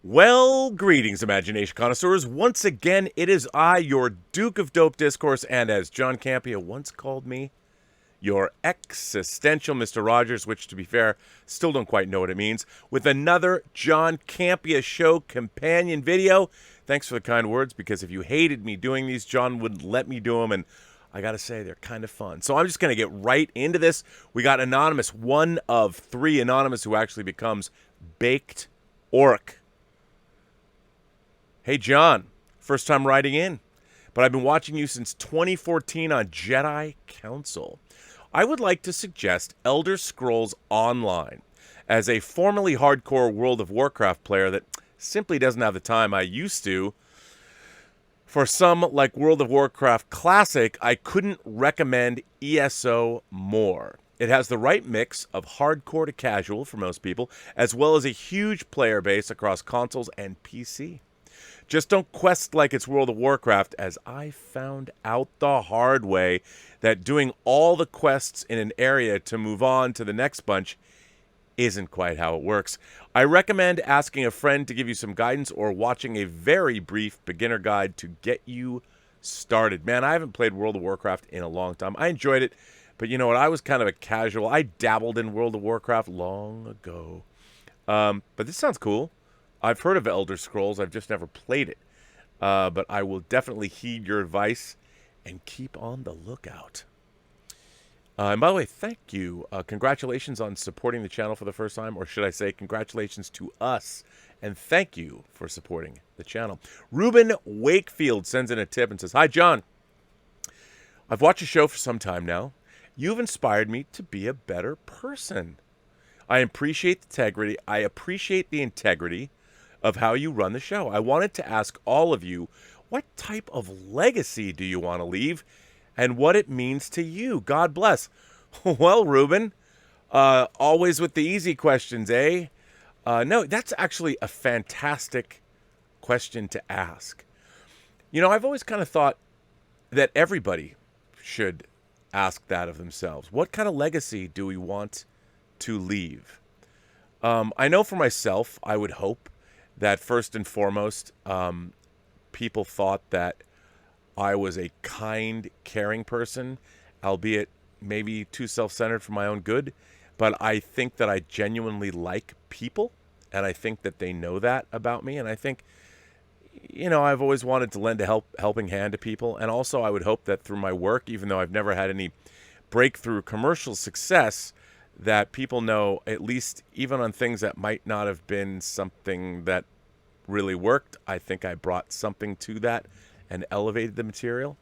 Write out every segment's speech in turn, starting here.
Well, greetings, imagination connoisseurs. Once again, it is I, your Duke of Dope Discourse, and as John Campea once called me, your existential Mr. Rogers, which, to be fair, still don't quite know what it means, with another John Campea Show companion video. Thanks for the kind words, because if you hated me doing these, John wouldn't let me do them, and I gotta say, they're kind of fun. So I'm just gonna get right into this. We got Anonymous, one of three Anonymous who actually becomes Baked Orc. Hey, John, first time writing in, but I've been watching you since 2014 on Jedi Council. I would like to suggest Elder Scrolls Online. As a formerly hardcore World of Warcraft player that simply doesn't have the time I used to, for some like World of Warcraft Classic, I couldn't recommend ESO more. It has the right mix of hardcore to casual for most people, as well as a huge player base across consoles and PC. Just don't quest like it's World of Warcraft, as I found out the hard way that doing all the quests in an area to move on to the next bunch isn't quite how it works. I recommend asking a friend to give you some guidance or watching a very brief beginner guide to get you started. Man, I haven't played World of Warcraft in a long time. I enjoyed it, but you know what? I was kind of a casual. I dabbled in World of Warcraft long ago. But this sounds cool. I've heard of Elder Scrolls. I've just never played it. But I will definitely heed your advice and keep on the lookout. And by the way, thank you. Congratulations on supporting the channel for the first time. Or should I say congratulations to us. And thank you for supporting the channel. Ruben Wakefield sends in a tip and says, Hi, John. I've watched your show for some time now. You've inspired me to be a better person. I appreciate the integrity of how you run the show. I wanted to ask all of you, what type of legacy do you want to leave and what it means to you? God bless. Well, Ruben, always with the easy questions, eh? No, that's actually a fantastic question to ask. You know, I've always kind of thought that everybody should ask that of themselves. What kind of legacy do we want to leave? I know for myself, I would hope that first and foremost, people thought that I was a kind, caring person, albeit maybe too self-centered for my own good. But I think that I genuinely like people, and I think that they know that about me. And I think, you know, I've always wanted to lend a helping hand to people. And also I would hope that through my work, even though I've never had any breakthrough commercial success, that people know, at least even on things that might not have been something that really worked, I think I brought something to that and elevated the material.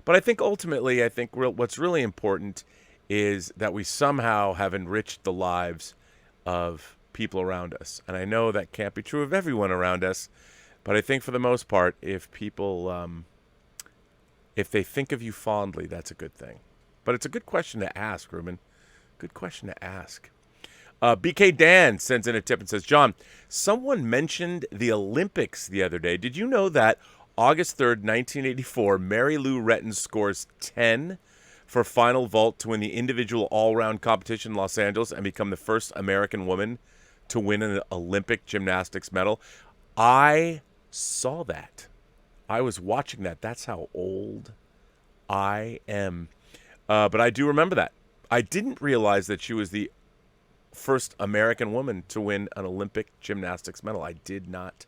But I think ultimately, what's really important is that we somehow have enriched the lives of people around us. And I know that can't be true of everyone around us, but I think for the most part, if people, if they think of you fondly, that's a good thing. But it's a good question to ask, Ruben. Good question to ask. BK Dan sends in a tip and says, John, someone mentioned the Olympics the other day. Did you know that August 3rd, 1984, Mary Lou Retton scores 10 for final vault to win the individual all-round competition in Los Angeles and become the first American woman to win an Olympic gymnastics medal? I saw that. I was watching that. That's how old I am. But I do remember that. I didn't realize that she was the first American woman to win an Olympic gymnastics medal. I did not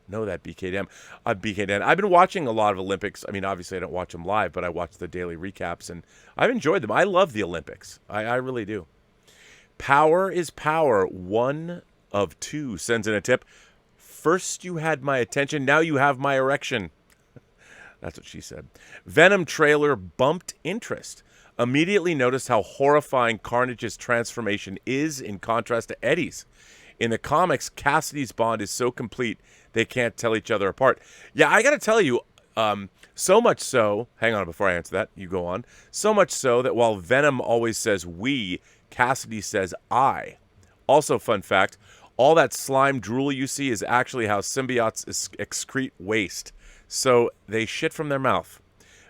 know that, BK Dan. BK Dan. I've been watching a lot of Olympics. I mean, obviously I don't watch them live, but I watch the daily recaps, and I've enjoyed them. I love the Olympics. I really do. Power is Power, one of two, sends in a tip. First you had my attention, now you have my erection. That's what she said. Venom trailer bumped interest. Immediately noticed how horrifying Carnage's transformation is in contrast to Eddie's. In the comics, Cassidy's bond is so complete they can't tell each other apart. Yeah, I got to tell you, so much so, hang on before I answer that, you go on, so much so that while Venom always says we, Cassidy says I. Also, fun fact, all that slime drool you see is actually how symbiotes excrete waste. So they shit from their mouth.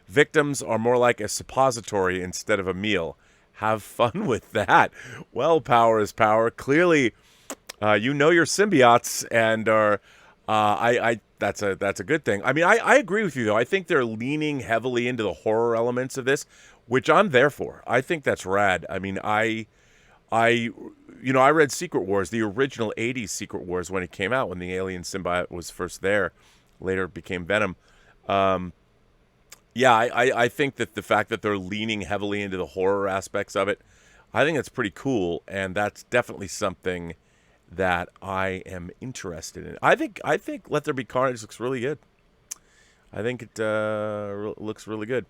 Victims are more like a suppository instead of a meal. Have fun with that. Well, power is power. Clearly, you know your symbiotes and are That's a good thing. I mean, I agree with you though. I think they're leaning heavily into the horror elements of this, which I'm there for. I think that's rad. I mean, I I read Secret Wars, the original '80s Secret Wars when it came out, when the alien symbiote was first there, later it became Venom. Yeah, I think that the fact that they're leaning heavily into the horror aspects of it, I think that's pretty cool, and that's definitely something that I am interested in. I think Let There Be Carnage looks really good. I think it looks really good.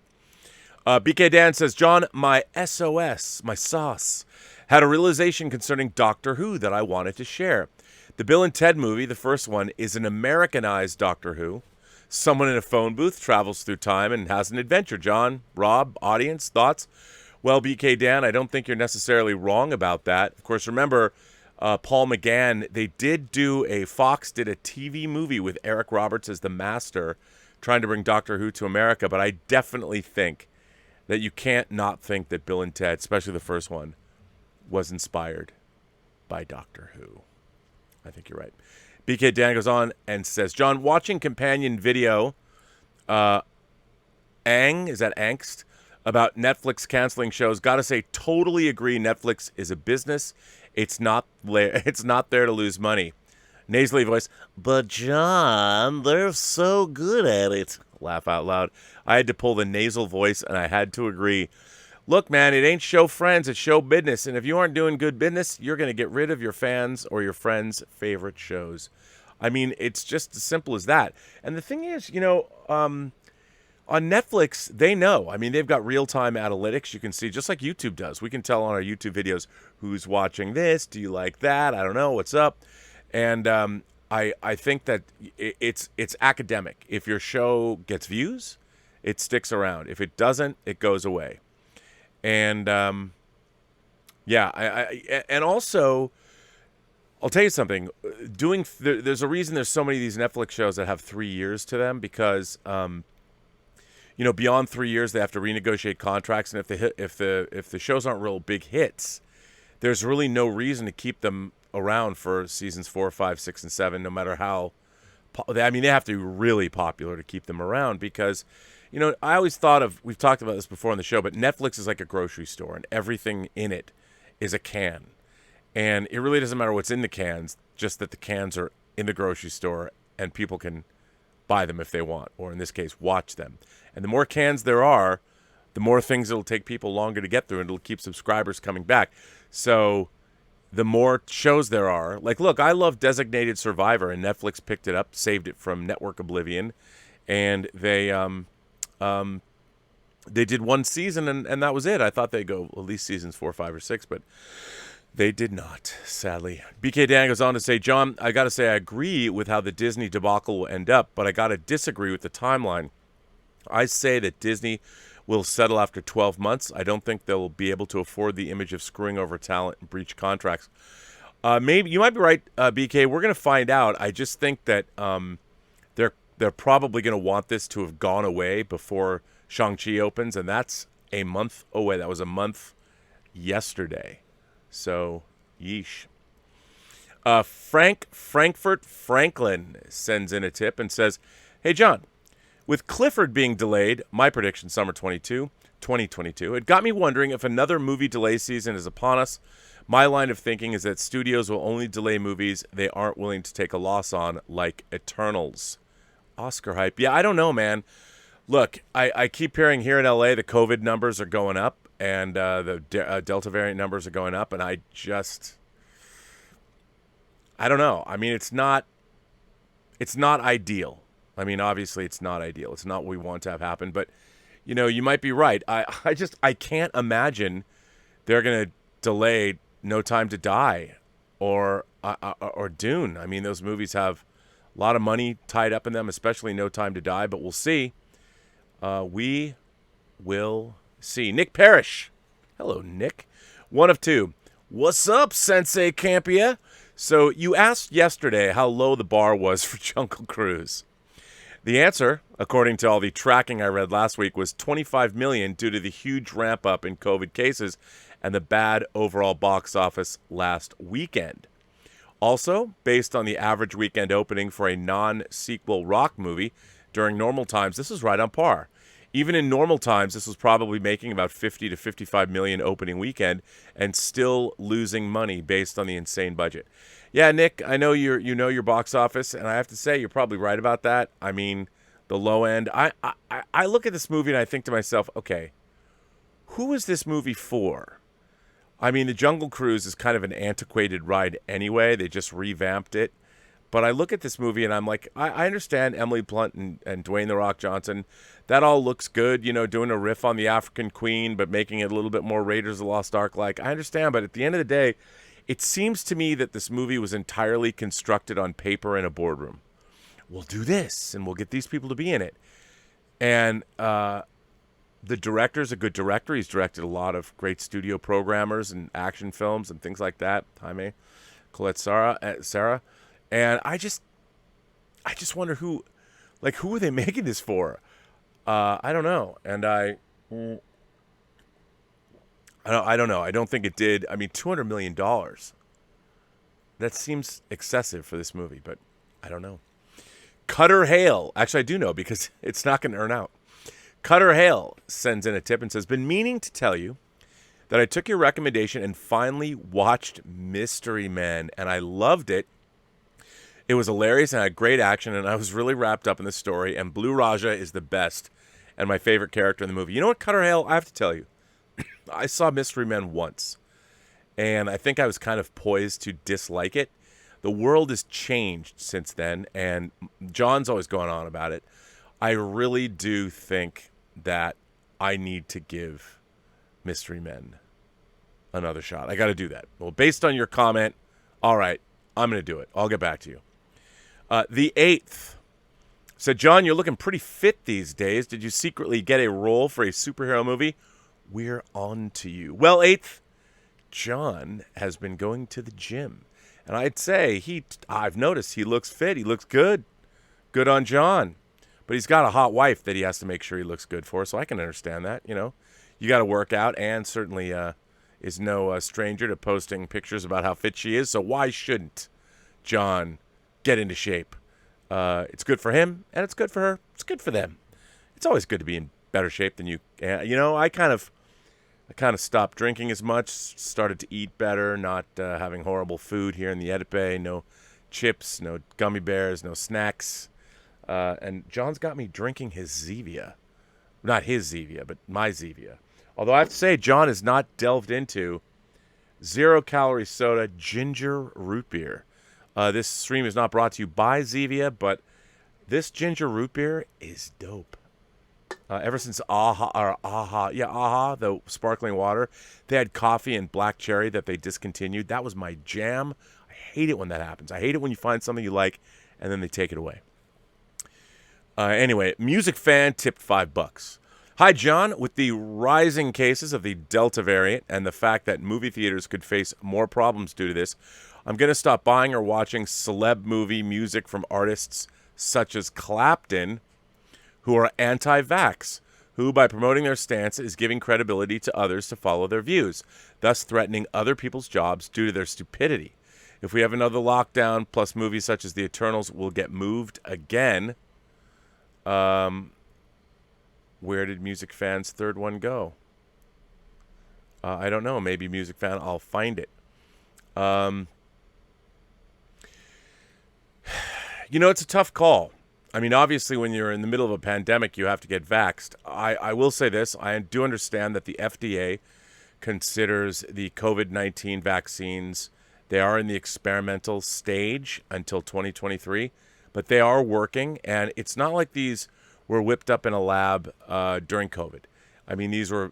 BK Dan says, John, my SOS, my sauce, had a realization concerning Doctor Who that I wanted to share. The Bill and Ted movie, the first one, is an Americanized Doctor Who. Someone in a phone booth travels through time and has an adventure. John, Rob, audience, thoughts? Well, BK Dan, I don't think you're necessarily wrong about that. Of course, remember, Paul McGann, Fox did a TV movie with Eric Roberts as the master, trying to bring Doctor Who to America, but I definitely think that you can't not think that Bill and Ted, especially the first one, was inspired by Doctor Who. I think you're right. BK Dan goes on and says, John, watching companion video, is that Angst? About Netflix canceling shows. Gotta say, totally agree. Netflix is a business. It's not there to lose money. Nasally voice, but John, they're so good at it. Laugh out loud. I had to pull the nasal voice, and I had to agree. Look, man, it ain't show friends, it's show business. And if you aren't doing good business, you're going to get rid of your fans or your friends' favorite shows. I mean, it's just as simple as that. And the thing is, on Netflix, they know. I mean, they've got real-time analytics. You can see, just like YouTube does. We can tell on our YouTube videos who's watching this. Do you like that? I don't know. What's up? And I think that it's academic. If your show gets views, it sticks around. If it doesn't, it goes away. And and also, I'll tell you something. There's a reason there's so many of these Netflix shows that have 3 years to them, because beyond 3 years they have to renegotiate contracts, and if the shows aren't real big hits, there's really no reason to keep them around for seasons 4, 5, 6, and 7. No matter how, they have to be really popular to keep them around, because. I always thought we've talked about this before on the show, but Netflix is like a grocery store, and everything in it is a can. And it really doesn't matter what's in the cans, just that the cans are in the grocery store, and people can buy them if they want, or in this case, watch them. And the more cans there are, the more things it'll take people longer to get through, and it'll keep subscribers coming back. So the more shows there are, like, look, I love Designated Survivor, and Netflix picked it up, saved it from network oblivion, and they did one season, and that was it. I thought they'd go at least seasons 4, 5, or 6, but they did not, sadly. BK Dan goes on to say, John, I got to say I agree with how the Disney debacle will end up, but I got to disagree with the timeline. I say that Disney will settle after 12 months. I don't think they'll be able to afford the image of screwing over talent and breach contracts. Maybe you might be right, BK. We're going to find out. I just think that they're probably going to want this to have gone away before Shang-Chi opens, and that's a month away. That was a month yesterday. So, yeesh. Frankfurt Franklin sends in a tip and says, Hey, John, with Clifford being delayed, my prediction, summer 2022, it got me wondering if another movie delay season is upon us. My line of thinking is that studios will only delay movies they aren't willing to take a loss on, like Eternals. Oscar hype. Yeah, I don't know, man. Look, I keep hearing here in LA the COVID numbers are going up, and the Delta variant numbers are going up, and I don't know. I mean, it's not ideal. I mean, obviously it's not ideal. It's not what we want to have happen, but you might be right. I can't imagine they're going to delay No Time to Die or Dune. I mean, those movies have a lot of money tied up in them, especially No Time to Die, but we'll see. We will see. Nick Parrish. Hello, Nick. One of two. What's up, Sensei Campea? So you asked yesterday how low the bar was for Jungle Cruise. The answer, according to all the tracking I read last week, was $25 million due to the huge ramp-up in COVID cases and the bad overall box office last weekend. Also, based on the average weekend opening for a non-sequel rock movie during normal times, this is right on par. Even in normal times, this was probably making about 50 to 55 million opening weekend and still losing money based on the insane budget. Yeah, Nick, I know you know your box office, and I have to say you're probably right about that. I mean, the low end. I look at this movie and I think to myself, okay, who is this movie for? I mean, the Jungle Cruise is kind of an antiquated ride anyway. They just revamped it. But I look at this movie and I'm like, I understand Emily Blunt and Dwayne The Rock Johnson. That all looks good, you know, doing a riff on the African Queen, but making it a little bit more Raiders of the Lost Ark like. I understand, but at the end of the day, it seems to me that this movie was entirely constructed on paper in a boardroom. We'll do this, and we'll get these people to be in it. And the director's a good director. He's directed a lot of great studio programmers and action films and things like that. Jaime, Colette Sarah. And I just wonder who are they making this for? I don't know. And I don't know. I don't think it did. I mean, $200 million. That seems excessive for this movie, but I don't know. Cutter Hale. Actually, I do know because it's not going to earn out. Cutter Hale sends in a tip and says, been meaning to tell you that I took your recommendation and finally watched Mystery Men, and I loved it. It was hilarious and had great action, and I was really wrapped up in the story, and Blue Raja is the best and my favorite character in the movie. You know what, Cutter Hale? I have to tell you, I saw Mystery Men once, and I think I was kind of poised to dislike it. The world has changed since then, and John's always going on about it. I really do think that I need to give Mystery Men another shot. I got to do that. Well, based on your comment, all right, I'm going to do it. I'll get back to you. The 8th said, John, you're looking pretty fit these days. Did you secretly get a role for a superhero movie? We're on to you. Well, 8th, John has been going to the gym. And I'd say I've noticed he looks fit. He looks good. Good on John. But he's got a hot wife that he has to make sure he looks good for, so I can understand that, you know. You got to work out, and certainly is no stranger to posting pictures about how fit she is, so why shouldn't John get into shape? It's good for him, and it's good for her. It's good for them. It's always good to be in better shape than you. You know, I kind of stopped drinking as much, started to eat better, not having horrible food here in the Edipe, no chips, no gummy bears, no snacks. And John's got me drinking his Zevia. Not his Zevia, but my Zevia. Although I have to say, John has not delved into 0-calorie soda ginger root beer. This stream is not brought to you by Zevia, but this ginger root beer is dope. Ever since AHA, the sparkling water, they had coffee and black cherry that they discontinued. That was my jam. I hate it when that happens. I hate it when you find something you like and then they take it away. Anyway, music fan tipped $5. Hi, John. With the rising cases of the Delta variant and the fact that movie theaters could face more problems due to this, I'm going to stop buying or watching celeb movie music from artists such as Clapton, who are anti-vax, who, by promoting their stance, is giving credibility to others to follow their views, thus threatening other people's jobs due to their stupidity. If we have another lockdown, plus movies such as The Eternals will get moved again. Where did Music Fan's third one go? I don't know. Maybe Music Fan, I'll find it. You know, it's a tough call. I mean, obviously, when you're in the middle of a pandemic, you have to get vaxxed. I will say this. I do understand that the FDA considers the COVID-19 vaccines, they are in the experimental stage until 2023, but they are working, and it's not like these were whipped up in a lab during COVID. I mean, these were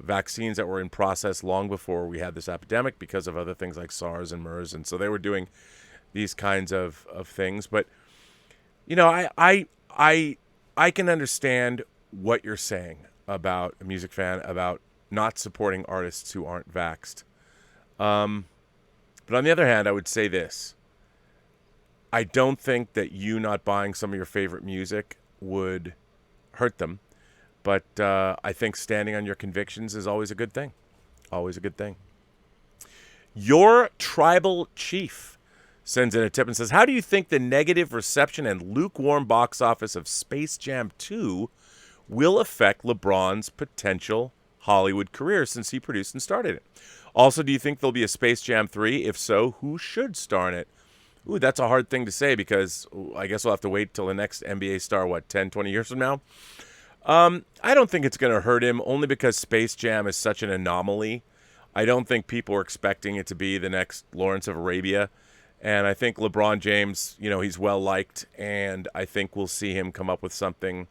vaccines that were in process long before we had this epidemic because of other things like SARS and MERS, and so they were doing these kinds of things. But you know, I can understand what you're saying about a Music Fan, about not supporting artists who aren't vaxxed. But on the other hand, I would say this. I don't think that you not buying some of your favorite music would hurt them. But I think standing on your convictions is always a good thing. Always a good thing. Your tribal chief sends in a tip and says, how do you think the negative reception and lukewarm box office of Space Jam 2 will affect LeBron's potential Hollywood career since he produced and started it? Also, do you think there'll be a Space Jam 3? If so, who should star in it? Ooh, that's a hard thing to say because I guess we'll have to wait till the next NBA star, 10, 20 years from now? I don't think it's going to hurt him, only because Space Jam is such an anomaly. I don't think people are expecting it to be the next Lawrence of Arabia. And I think LeBron James, he's well-liked, and I think we'll see him come up with something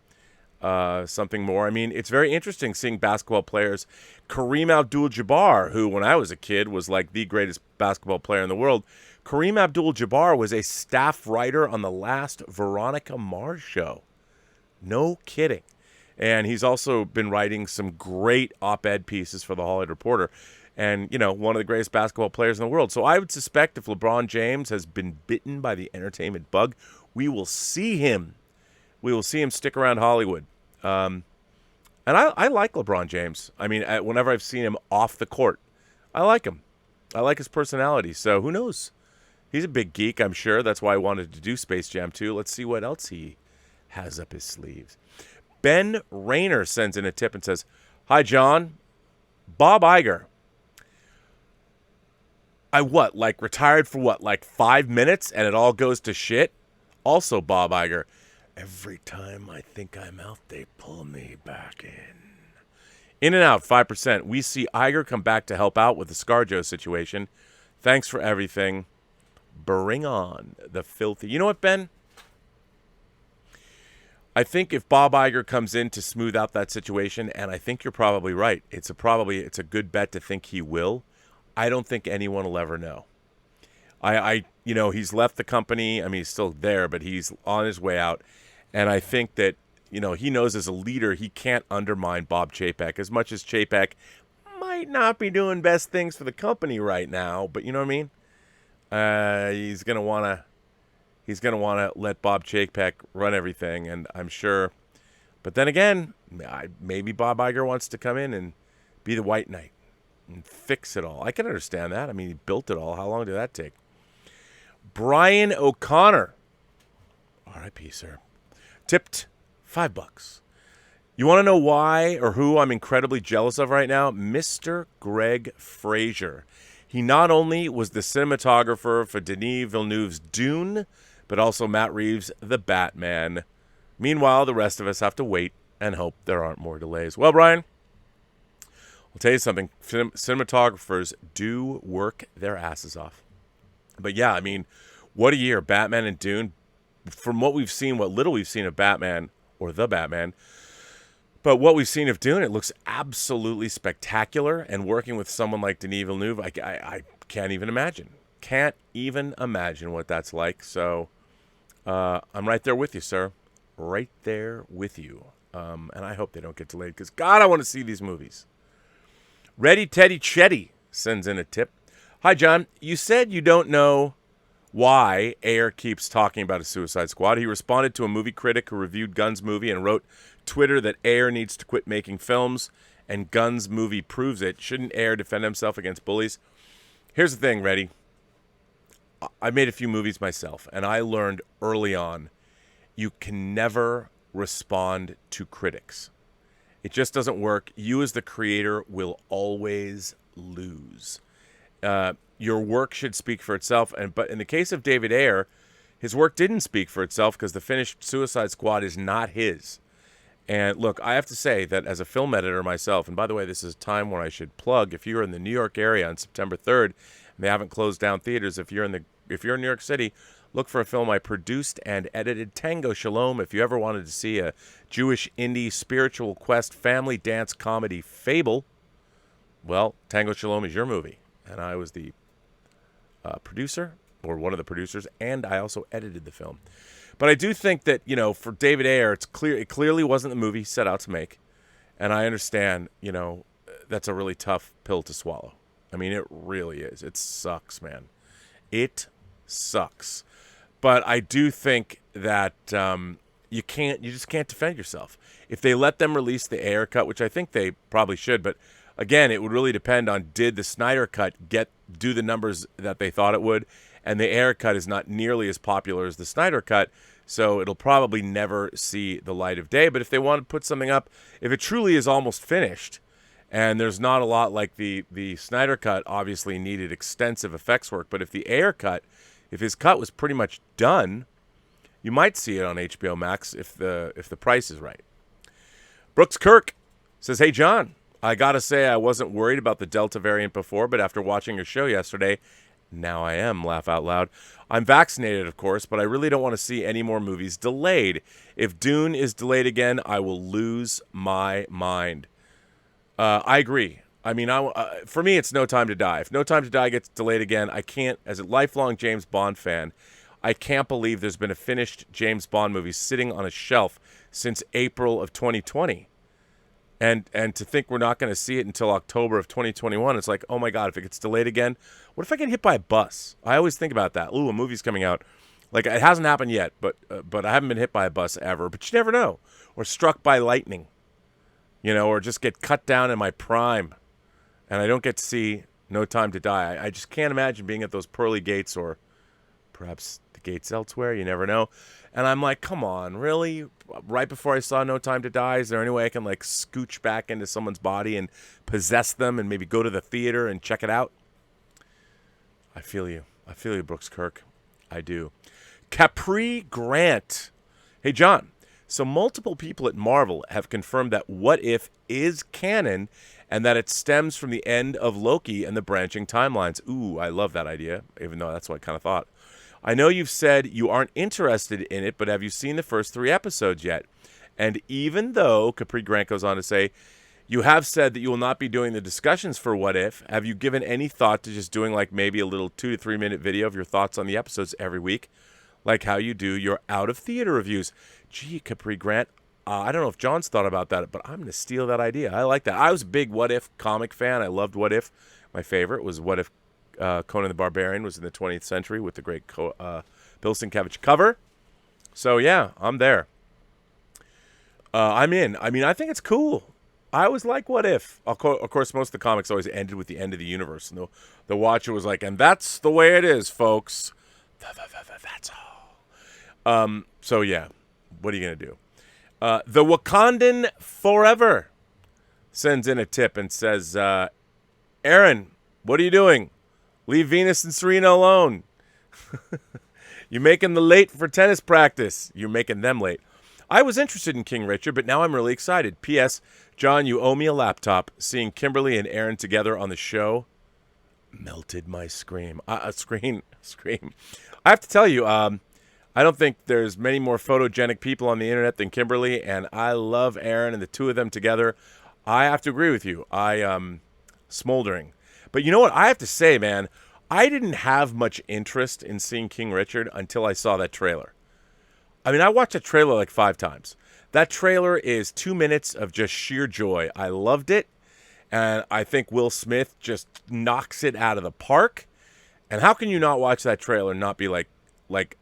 more. I mean, it's very interesting seeing basketball players. Kareem Abdul-Jabbar, who when I was a kid was like the greatest basketball player in the world. Kareem Abdul-Jabbar was a staff writer on the last Veronica Mars show. No kidding. And he's also been writing some great op-ed pieces for the Hollywood Reporter. And, one of the greatest basketball players in the world. So I would suspect if LeBron James has been bitten by the entertainment bug, we will see him. We will see him stick around Hollywood. And I like LeBron James. I mean, whenever I've seen him off the court, I like him. I like his personality. So who knows? He's a big geek, I'm sure. That's why I wanted to do Space Jam 2. Let's see what else he has up his sleeves. Ben Rayner sends in a tip and says, hi, John. Bob Iger. Retired for 5 minutes and it all goes to shit? Also, Bob Iger, every time I think I'm out, they pull me back in and out, 5%. We see Iger come back to help out with the ScarJo situation. Thanks for everything. Bring on the filthy. You know what, Ben? I think if Bob Iger comes in to smooth out that situation, and I think you're probably right, it's a good bet to think he will. I don't think anyone will ever know. He's left the company. I mean, he's still there, but he's on his way out. And I think that, he knows as a leader, he can't undermine Bob Chapek. As much as Chapek might not be doing best things for the company right now, but you know what I mean? He's going to want to let Bob Chapek run everything, and I'm sure. But then again, maybe Bob Iger wants to come in and be the white knight and fix it all. I can understand that. I mean, he built it all. How long did that take? Brian O'Connor, R.I.P., sir, tipped $5. You want to know why or who I'm incredibly jealous of right now? Mr. Greg Fraser. He not only was the cinematographer for Denis Villeneuve's Dune, but also Matt Reeves' The Batman. Meanwhile, the rest of us have to wait and hope there aren't more delays. Well, Brian, I'll tell you something. Cinematographers do work their asses off. But yeah, I mean, what a year. Batman and Dune. From what we've seen, what little we've seen of Batman, or The Batman, but what we've seen of Dune, it looks absolutely spectacular. And working with someone like Denis Villeneuve, I can't even imagine. Can't even imagine what that's like. So I'm right there with you, sir. Right there with you. And I hope they don't get delayed because, God, I want to see these movies. Ready Teddy Chetty sends in a tip. Hi, John. You said you don't know why Ayer keeps talking about a Suicide Squad. He responded to a movie critic who reviewed Gunn's movie and wrote Twitter that Ayer needs to quit making films, and Gunn's movie proves it. Shouldn't Ayer defend himself against bullies? Here's the thing, Reddy. I made a few movies myself, and I learned early on you can never respond to critics. It just doesn't work. You as the creator will always lose. Your work should speak for itself. But in the case of David Ayer, his work didn't speak for itself because the finished Suicide Squad is not his. And look, I have to say that as a film editor myself, and by the way, this is a time when I should plug, if you're in the New York area on September 3rd, and they haven't closed down theaters, if you're in New York City, look for a film I produced and edited, Tango Shalom. If you ever wanted to see a Jewish indie spiritual quest family dance comedy fable, well, Tango Shalom is your movie. And I was the producer, or one of the producers, and I also edited the film. But I do think that, for David Ayer, it clearly wasn't the movie he set out to make. And I understand, that's a really tough pill to swallow. I mean, it really is. It sucks, man. It sucks. But I do think that you just can't defend yourself. If they let them release the Ayer cut, which I think they probably should, but again, it would really depend on did the Snyder cut do the numbers that they thought it would, and the Ayer cut is not nearly as popular as the Snyder cut, so it'll probably never see the light of day. But if they want to put something up, if it truly is almost finished, and there's not a lot like the Snyder cut obviously needed extensive effects work, but if the Ayer cut, if his cut was pretty much done, you might see it on HBO Max if the price is right. Brooks Kirk says, "Hey John, I gotta say I wasn't worried about the Delta variant before, but after watching your show yesterday, now I am, laugh out loud. I'm vaccinated, of course, but I really don't want to see any more movies delayed. If Dune is delayed again, I will lose my mind." I agree. I mean, for me, it's No Time to Die. If No Time to Die gets delayed again, I can't, as a lifelong James Bond fan, I can't believe there's been a finished James Bond movie sitting on a shelf since April of 2020. And to think we're not going to see it until October of 2021, it's like, oh my God, if it gets delayed again, what if I get hit by a bus? I always think about that. Ooh, a movie's coming out. Like, it hasn't happened yet, but I haven't been hit by a bus ever. But you never know. Or struck by lightning, or just get cut down in my prime, and I don't get to see No Time to Die. I just can't imagine being at those pearly gates, or perhaps the gates elsewhere. You never know. And I'm like, come on, really? Right before I saw No Time to Die, is there any way I can, like, scooch back into someone's body and possess them and maybe go to the theater and check it out? I feel you. I feel you, Brooks Kirk. I do. Capri Grant. Hey, John. So multiple people at Marvel have confirmed that What If is canon and that it stems from the end of Loki and the branching timelines. Ooh, I love that idea, even though that's what I kind of thought. I know you've said you aren't interested in it, but have you seen the first 3 episodes yet? And even though, Capri Grant goes on to say, you have said that you will not be doing the discussions for What If, have you given any thought to just doing like maybe a little 2 to 3 minute video of your thoughts on the episodes every week, like how you do your out of theater reviews? Gee, Capri Grant, I don't know if John's thought about that, but I'm going to steal that idea. I like that. I was a big What If comic fan. I loved What If. My favorite was What If Conan the Barbarian was in the 20th century with the great Bill Sienkiewicz cover. So, yeah, I'm there. I'm in. I mean, I think it's cool. I always like What If. Of course, most of the comics always ended with the end of the universe. And the Watcher was like, and that's the way it is, folks. That's all. So, yeah, what are you going to do? The Wakandan Forever sends in a tip and says, Aaron, what are you doing? Leave Venus and Serena alone. You're making them late for tennis practice. You're making them late. I was interested in King Richard, but now I'm really excited. P.S. John, you owe me a laptop. Seeing Kimberly and Aaron together on the show melted my screen. Scream. I have to tell you, I don't think there's many more photogenic people on the internet than Kimberly, and I love Aaron and the two of them together. I have to agree with you. Smoldering. But you know what? I have to say, man, I didn't have much interest in seeing King Richard until I saw that trailer. I mean, I watched that trailer like 5 times. That trailer is 2 minutes of just sheer joy. I loved it, and I think Will Smith just knocks it out of the park. And how can you not watch that trailer and not be like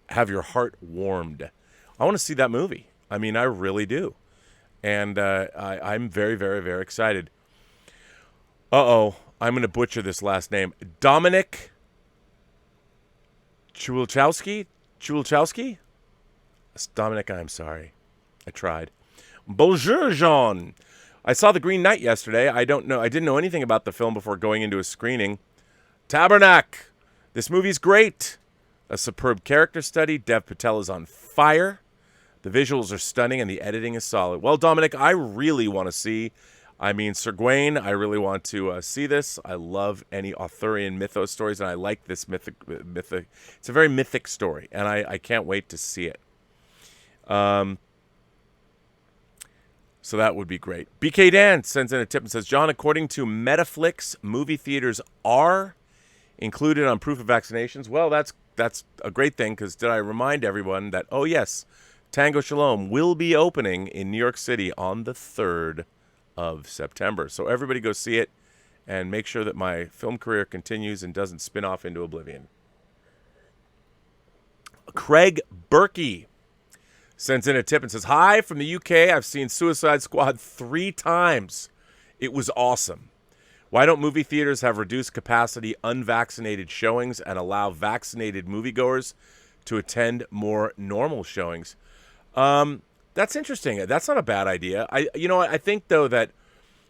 have your heart warmed? I want to see that movie. I mean, I really do. And I'm very, very, very excited. I'm going to butcher this last name. Dominic Chulchowski? Dominic, I'm sorry. I tried. Bonjour, Jean. I saw The Green Knight yesterday. I didn't know anything about the film before going into a screening. Tabernacle. This movie's great. A superb character study. Dev Patel is on fire. The visuals are stunning and the editing is solid. Well, Dominic, I really want to see. Sir Gawain, I really want to see this. I love any Arthurian mythos stories, and I like this mythic. It's a very mythic story, and I can't wait to see it. So that would be great. BK Dan sends in a tip and says, John, according to Metaflix, movie theaters are included on proof of vaccinations. Well, that's a great thing, because did I remind everyone that, oh yes, Tango Shalom will be opening in New York City on the 3rd of September. So everybody go see it and make sure that my film career continues and doesn't spin off into oblivion. Craig Berkey sends in a tip and says, hi from the UK. I've seen Suicide Squad 3 times. It was awesome. Why don't movie theaters have reduced capacity unvaccinated showings and allow vaccinated moviegoers to attend more normal showings? That's interesting. That's not a bad idea. I think though that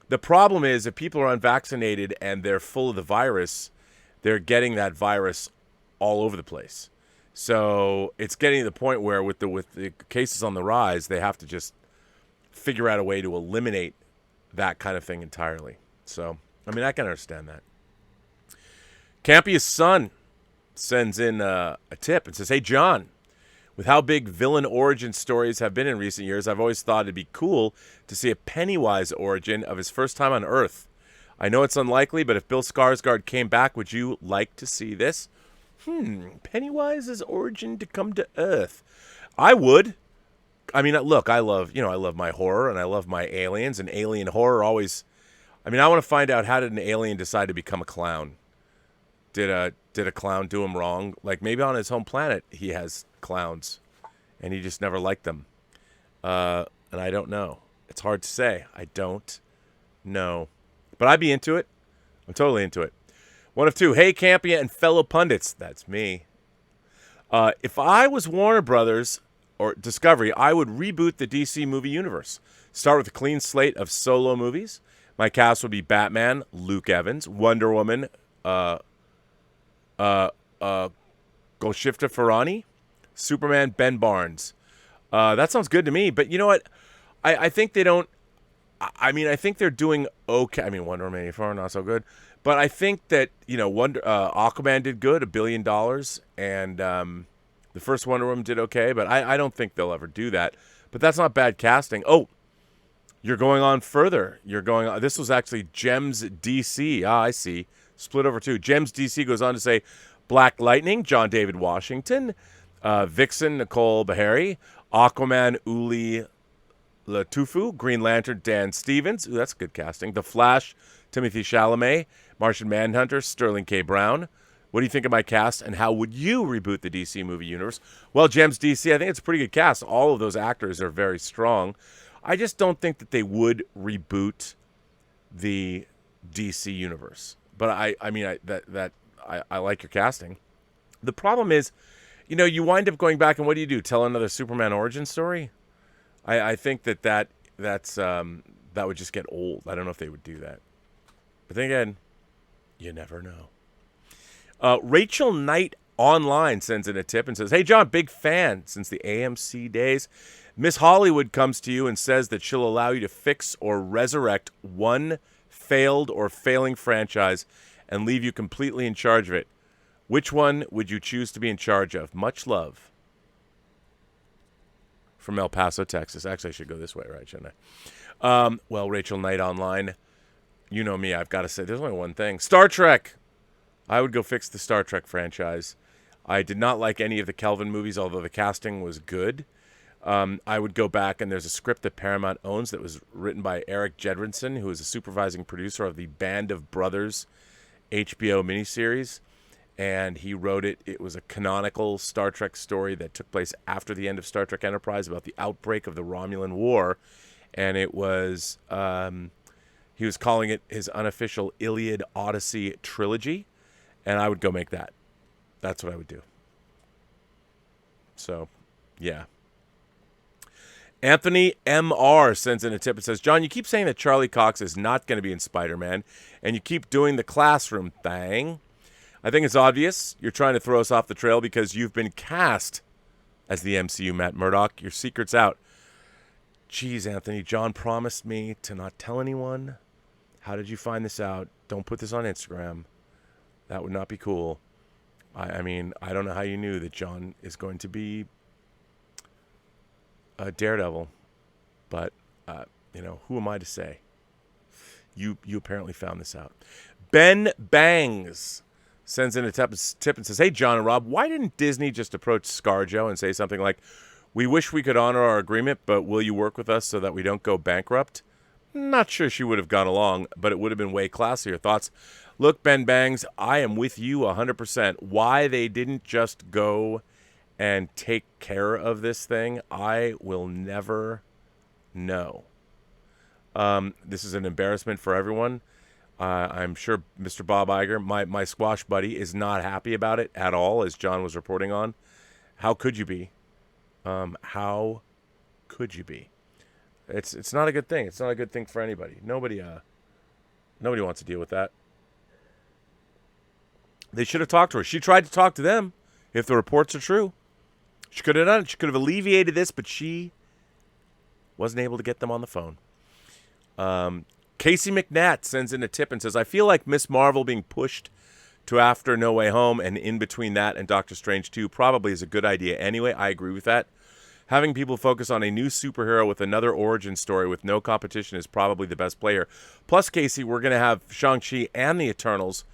the problem is if people are unvaccinated and they're full of the virus, they're getting that virus all over the place. So it's getting to the point where with the cases on the rise, they have to just figure out a way to eliminate that kind of thing entirely. So, I mean, I can understand that. Campea's son sends in a tip and says, "Hey, John, with how big villain origin stories have been in recent years, I've always thought it'd be cool to see a Pennywise origin of his first time on Earth. I know it's unlikely, but if Bill Skarsgård came back, would you like to see this? Pennywise's origin to come to Earth. I would. I mean, look, I love my horror and I love my aliens, and alien horror always. I mean, I want to find out, how did an alien decide to become a clown? Did a clown do him wrong? Like maybe on his home planet he has clowns, and he just never liked them. And I don't know. It's hard to say. I don't know, but I'd be into it. I'm totally into it. One of two. Hey, Campea and fellow pundits. That's me. If I was Warner Brothers or Discovery, I would reboot the DC movie universe. Start with a clean slate of solo movies. My cast would be Batman, Luke Evans, Wonder Woman, Golshifta Farani, Superman, Ben Barnes. That sounds good to me. But you know what? I think they don't. I mean, I think they're doing okay. I mean, Wonder Woman 84, not so good. But I think that, Aquaman did good, $1 billion. And the first Wonder Woman did okay. But I don't think they'll ever do that. But that's not bad casting. Oh, you're going on further. This was actually Gems DC. I see. Split over two. Gems DC goes on to say Black Lightning, John David Washington, Vixen, Nicole Beharie, Aquaman, Uli Latufu, Green Lantern, Dan Stevens. Ooh, that's good casting. The Flash, Timothy Chalamet, Martian Manhunter, Sterling K. Brown. What do you think of my cast, and how would you reboot the DC movie universe? Well, Gems DC, I think it's a pretty good cast. All of those actors are very strong. I just don't think that they would reboot the DC universe. But I like your casting. The problem is, you wind up going back and what do? Tell another Superman origin story? I think that would just get old. I don't know if they would do that. But then again, you never know. Rachel Knight Online sends in a tip and says, "Hey, John, big fan since the AMC days. Miss Hollywood comes to you and says that she'll allow you to fix or resurrect one failed or failing franchise and leave you completely in charge of it. Which one would you choose to be in charge of? Much love." From El Paso, Texas. Actually, I should go this way, right, shouldn't I? Well, Rachel Knight Online, you know me, I've got to say, there's only one thing. Star Trek. I would go fix the Star Trek franchise. I did not like any of the Kelvin movies, although the casting was good. I would go back, and there's a script that Paramount owns that was written by Eric Jedrinson, who is a supervising producer of the Band of Brothers HBO miniseries. And he wrote it. It was a canonical Star Trek story that took place after the end of Star Trek Enterprise about the outbreak of the Romulan War. And it was, he was calling it his unofficial Iliad Odyssey trilogy. And I would go make that. That's what I would do. So, yeah. Anthony M.R. sends in a tip and says, "John, you keep saying that Charlie Cox is not going to be in Spider-Man, and you keep doing the classroom thing. I think it's obvious you're trying to throw us off the trail because you've been cast as the MCU Matt Murdock. Your secret's out." Geez, Anthony, John promised me to not tell anyone. How did you find this out? Don't put this on Instagram. That would not be cool. I mean, I don't know how you knew that John is going to be a Daredevil, but, who am I to say? You apparently found this out. Ben Bangs sends in a tip and says, "Hey, John and Rob, why didn't Disney just approach ScarJo and say something like, 'We wish we could honor our agreement, but will you work with us so that we don't go bankrupt?' Not sure she would have gone along, but it would have been way classier." Thoughts? Look, Ben Bangs, I am with you 100%. Why they didn't just go and take care of this thing, I will never know. This is an embarrassment for everyone. I'm sure Mr. Bob Iger, my squash buddy, is not happy about it at all, as John was reporting on. How could you be? How could you be? It's not a good thing. It's not a good thing for anybody. Nobody wants to deal with that. They should have talked to her. She tried to talk to them. If the reports are true, she could have done it. She could have alleviated this, but she wasn't able to get them on the phone. Casey McNatt sends in a tip and says, I feel like Miss Marvel being pushed to after No Way Home and in between that and Doctor Strange 2 probably is a good idea anyway. I agree with that. Having people focus on a new superhero with another origin story with no competition is probably the best player. Plus, Casey, we're going to have Shang-Chi and the Eternals,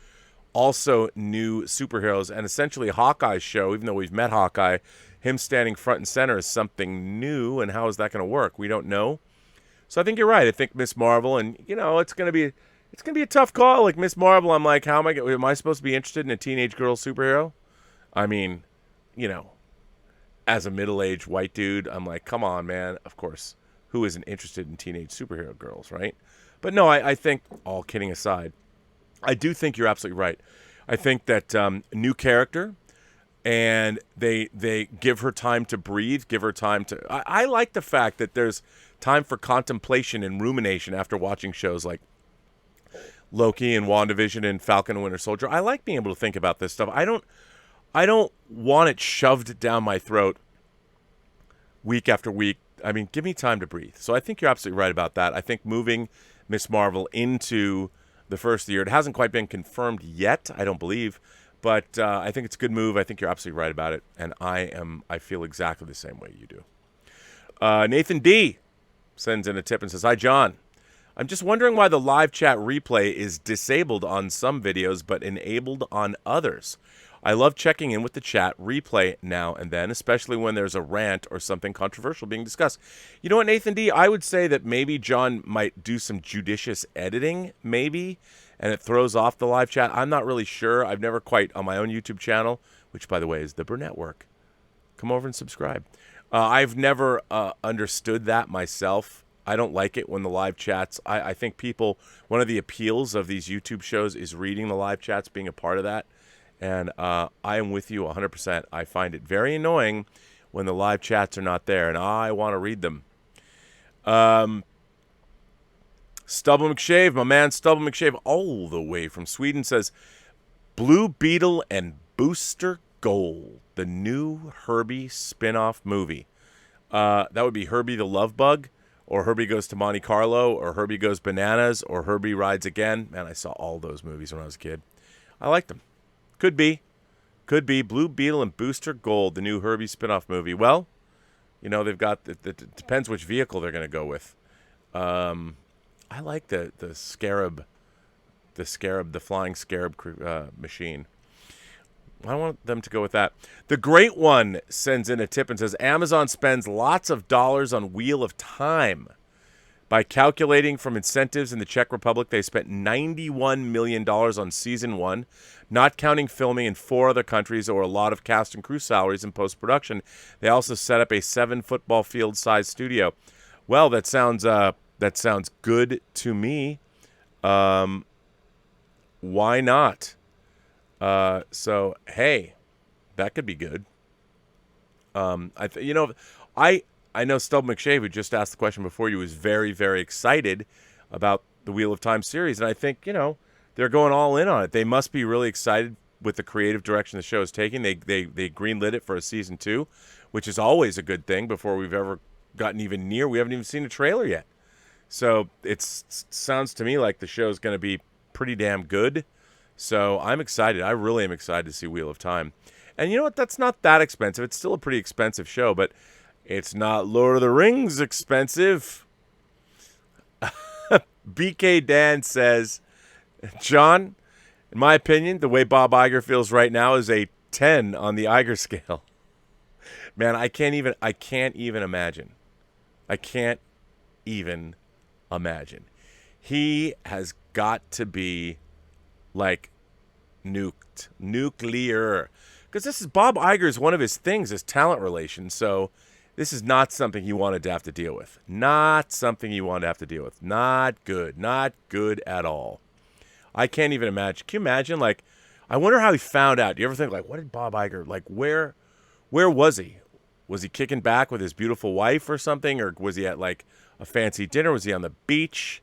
also new superheroes, and essentially Hawkeye's show, even though we've met Hawkeye, him standing front and center is something new, and how is that going to work? We don't know. So I think you're right. I think Miss Marvel, and it's going to be a tough call. Like Miss Marvel, I'm like, am I supposed to be interested in a teenage girl superhero? I mean, as a middle-aged white dude, I'm like, come on, man. Of course, who isn't interested in teenage superhero girls, right? But no, I think, all kidding aside, I do think you're absolutely right. I think that new character, and they give her time to breathe, give her time to... I like the fact that there's time for contemplation and rumination after watching shows like Loki and WandaVision and Falcon and Winter Soldier. I like being able to think about this stuff. I don't want it shoved down my throat week after week. I mean, give me time to breathe. So I think you're absolutely right about that. I think moving Miss Marvel into the first year, it hasn't quite been confirmed yet, I don't believe, but I think it's a good move. I think you're absolutely right about it, and I feel exactly the same way you do. Nathan D sends in a tip and says, Hi, John. I'm just wondering why the live chat replay is disabled on some videos but enabled on others. I love checking in with the chat replay now and then, especially when there's a rant or something controversial being discussed. You know what, Nathan D? I would say that maybe John might do some judicious editing, maybe, and it throws off the live chat. I'm not really sure. I've never quite, on my own YouTube channel, which, by the way, is the Burnett Work. Come over and subscribe. I've never understood that myself. I don't like it when the live chats, I think one of the appeals of these YouTube shows is reading the live chats, being a part of that. And I am with you 100%. I find it very annoying when the live chats are not there, and I want to read them. Stubble McShave, my man Stubble McShave, all the way from Sweden, says, Blue Beetle and Booster Gold, the new Herbie spin-off movie. That would be Herbie the Love Bug, or Herbie Goes to Monte Carlo, or Herbie Goes Bananas, or Herbie Rides Again. Man, I saw all those movies when I was a kid. I liked them. Could be. Blue Beetle and Booster Gold, the new Herbie spinoff movie. Well, they've got... It depends which vehicle they're going to go with. I like the Scarab, the flying Scarab machine. I want them to go with that. The Great One sends in a tip and says, Amazon spends lots of dollars on Wheel of Time. By calculating from incentives in the Czech Republic, they spent $91 million on Season 1, not counting filming in 4 other countries or a lot of cast and crew salaries in post-production. They also set up a 7-football field-sized studio. Well, that sounds good to me. Why not? So, hey, that could be good. I know Stubble McShave, who just asked the question before you, was very, very excited about the Wheel of Time series. And I think, they're going all in on it. They must be really excited with the creative direction the show is taking. They greenlit it for a season 2, which is always a good thing before we've ever gotten even near. We haven't even seen a trailer yet. So it sounds to me like the show is going to be pretty damn good. So I'm excited. I really am excited to see Wheel of Time. And you know what? That's not that expensive. It's still a pretty expensive show, but it's not Lord of the Rings expensive. BK Dan says, John, in my opinion, the way Bob Iger feels right now is a 10 on the Iger scale. Man, I can't even imagine. I can't even imagine. He has got to be like nuclear. Because this is Bob Iger's, one of his things is talent relations. So this is not something he wanted to have to deal with. Not something he wanted to have to deal with. Not good. Not good at all. I can't even imagine. Can you imagine? Like, I wonder how he found out. Do you ever think, like, what did Bob Iger, like, where was he? Was he kicking back with his beautiful wife or something? Or was he at, like, a fancy dinner? Was he on the beach?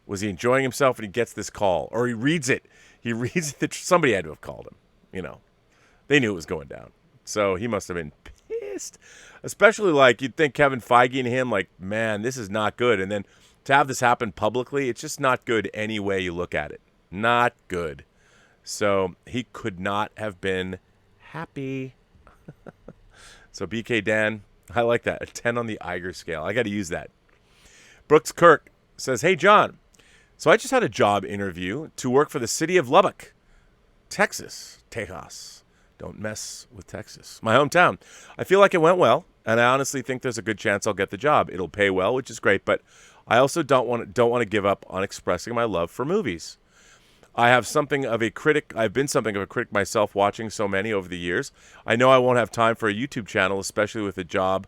Was he enjoying himself and he gets this call? Or he reads it. He reads that somebody had to have called him. You know, they knew it was going down. So he must have been pissed. Especially, like, you'd think Kevin Feige and him, like, man, this is not good. And then to have this happen publicly, it's just not good any way you look at it. Not good. So he could not have been happy. So BK Dan, I like that. A 10 on the Iger scale. I got to use that. Brooks Kirk says, hey, John. So I just had a job interview to work for the city of Lubbock, Texas. Tejas. Don't mess with Texas. My hometown. I feel like it went well, and I honestly think there's a good chance I'll get the job. It'll pay well, which is great, but I also don't want to give up on expressing my love for movies. I've been something of a critic myself, watching so many over the years. I know I won't have time for a YouTube channel, especially with the job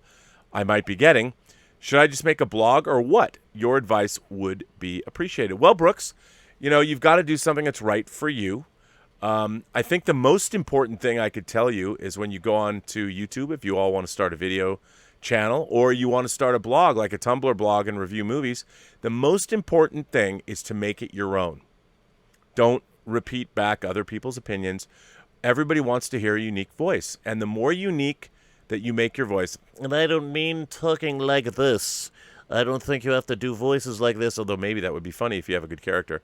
I might be getting. Should I just make a blog or what? Your advice would be appreciated. Well, Brooks, you've got to do something that's right for you. I think the most important thing I could tell you is when you go on to YouTube, if you all want to start a video channel or you want to start a blog, like a Tumblr blog and review movies, the most important thing is to make it your own. Don't repeat back other people's opinions. Everybody wants to hear a unique voice. And the more unique that you make your voice, and I don't mean talking like this. I don't think you have to do voices like this, although maybe that would be funny if you have a good character.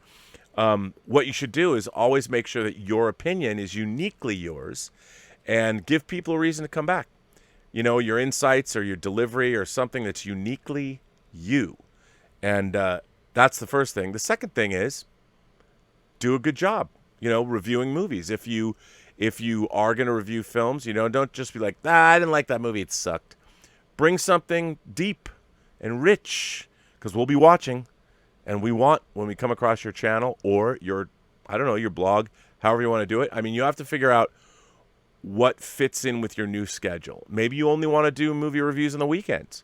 What you should do is always make sure that your opinion is uniquely yours and give people a reason to come back. Your insights or your delivery or something that's uniquely you. And that's the first thing. The second thing is, do a good job, reviewing movies. If you are going to review films, don't just be like, I didn't like that movie, it sucked. Bring something deep and rich, because we'll be watching, and we want, when we come across your channel or your blog, however you want to do it. I mean, you have to figure out what fits in with your new schedule. Maybe you only want to do movie reviews on the weekends,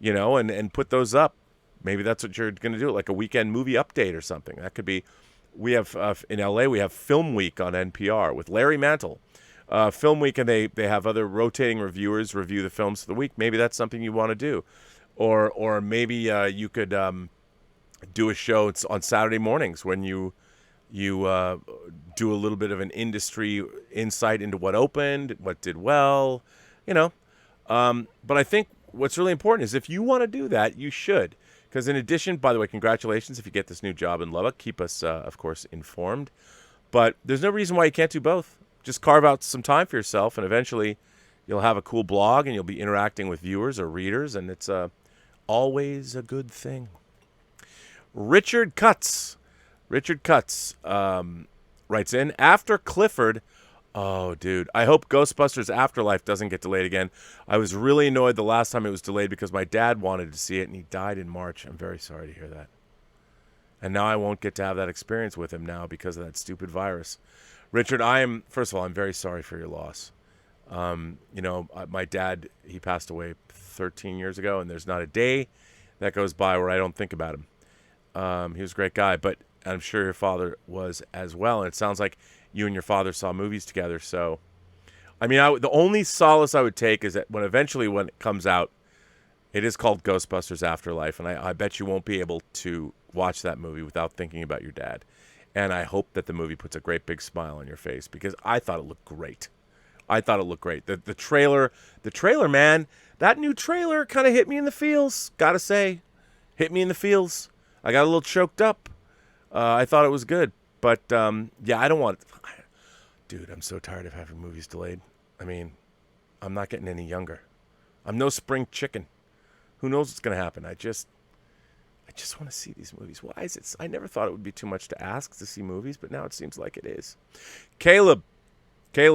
and put those up. Maybe that's what you're going to do, like a weekend movie update or something. That could be. We have in LA, we have Film Week on NPR with Larry Mantle. Film Week, and they have other rotating reviewers review the films of the week. Maybe that's something you want to do. Or maybe you could do a show on Saturday mornings when you do a little bit of an industry insight into what opened, what did well, But I think what's really important is if you want to do that, you should. Because in addition, by the way, congratulations if you get this new job in Lubbock. Keep us, of course, informed. But there's no reason why you can't do both. Just carve out some time for yourself, and eventually you'll have a cool blog, and you'll be interacting with viewers or readers, and it's always a good thing. Richard Cutts writes in, after Clifford... Oh, dude. I hope Ghostbusters Afterlife doesn't get delayed again. I was really annoyed the last time it was delayed because my dad wanted to see it, and he died in March. I'm very sorry to hear that. And now I won't get to have that experience with him now because of that stupid virus. Richard, first of all, I'm very sorry for your loss. My dad, he passed away 13 years ago, and there's not a day that goes by where I don't think about him. He was a great guy, but I'm sure your father was as well. And it sounds like you and your father saw movies together. So, I mean, the only solace I would take is that when it comes out, it is called Ghostbusters Afterlife. And I bet you won't be able to watch that movie without thinking about your dad. And I hope that the movie puts a great big smile on your face because I thought it looked great. The trailer, man, that new trailer kind of hit me in the feels. Gotta say, hit me in the feels. I got a little choked up. I thought it was good. But, I don't want... Dude, I'm so tired of having movies delayed. I mean, I'm not getting any younger. I'm no spring chicken. Who knows what's going to happen? I just want to see these movies. Why is it? I never thought it would be too much to ask to see movies, but now it seems like it is. Caleb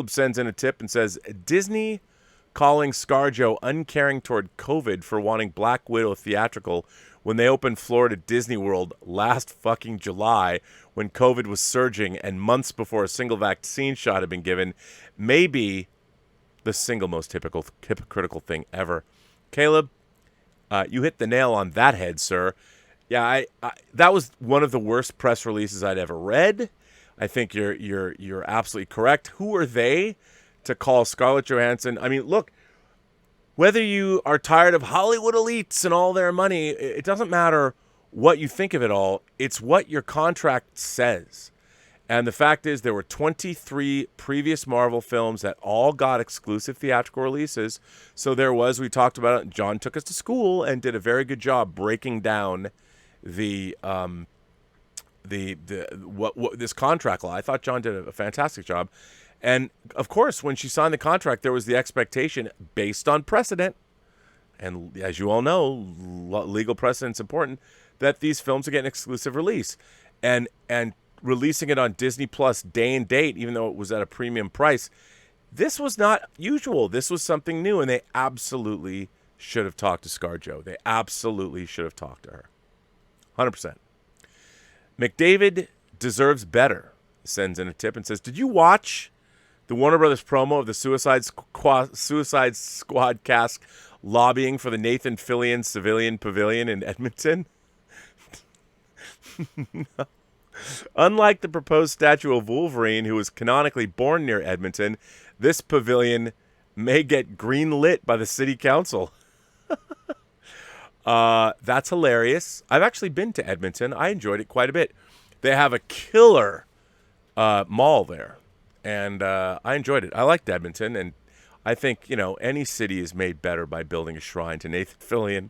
sends in a tip and says, Disney calling ScarJo uncaring toward COVID for wanting Black Widow theatrical when they opened Florida Disney World last fucking July when COVID was surging and months before a single vaccine shot had been given may be the single most hypocritical thing ever. Caleb, you hit the nail on that head, sir. Yeah, I that was one of the worst press releases I'd ever read. I think you're absolutely correct. Who are they to call Scarlett Johansson? I mean, look, whether you are tired of Hollywood elites and all their money, it doesn't matter what you think of it all. It's what your contract says. And the fact is there were 23 previous Marvel films that all got exclusive theatrical releases. So we talked about it, John took us to school and did a very good job breaking down what this contract law. I thought John did a fantastic job. And of course, when she signed the contract, there was the expectation based on precedent, and as you all know, legal precedent's important, that these films would get an exclusive release. And releasing it on Disney Plus day and date, even though it was at a premium price, this was not usual. This was something new, and they absolutely should have talked to ScarJo. They absolutely should have talked to her. 100%. McDavid deserves better, sends in a tip and says, did you watch the Warner Brothers promo of the Suicide Squad cast lobbying for the Nathan Fillion Civilian Pavilion in Edmonton? No. Unlike the proposed statue of Wolverine, who was canonically born near Edmonton, this pavilion may get green-lit by the city council. That's hilarious. I've actually been to Edmonton. I enjoyed it quite a bit. They have a killer mall there, and I enjoyed it. I liked Edmonton, and I think, any city is made better by building a shrine to Nathan Fillion.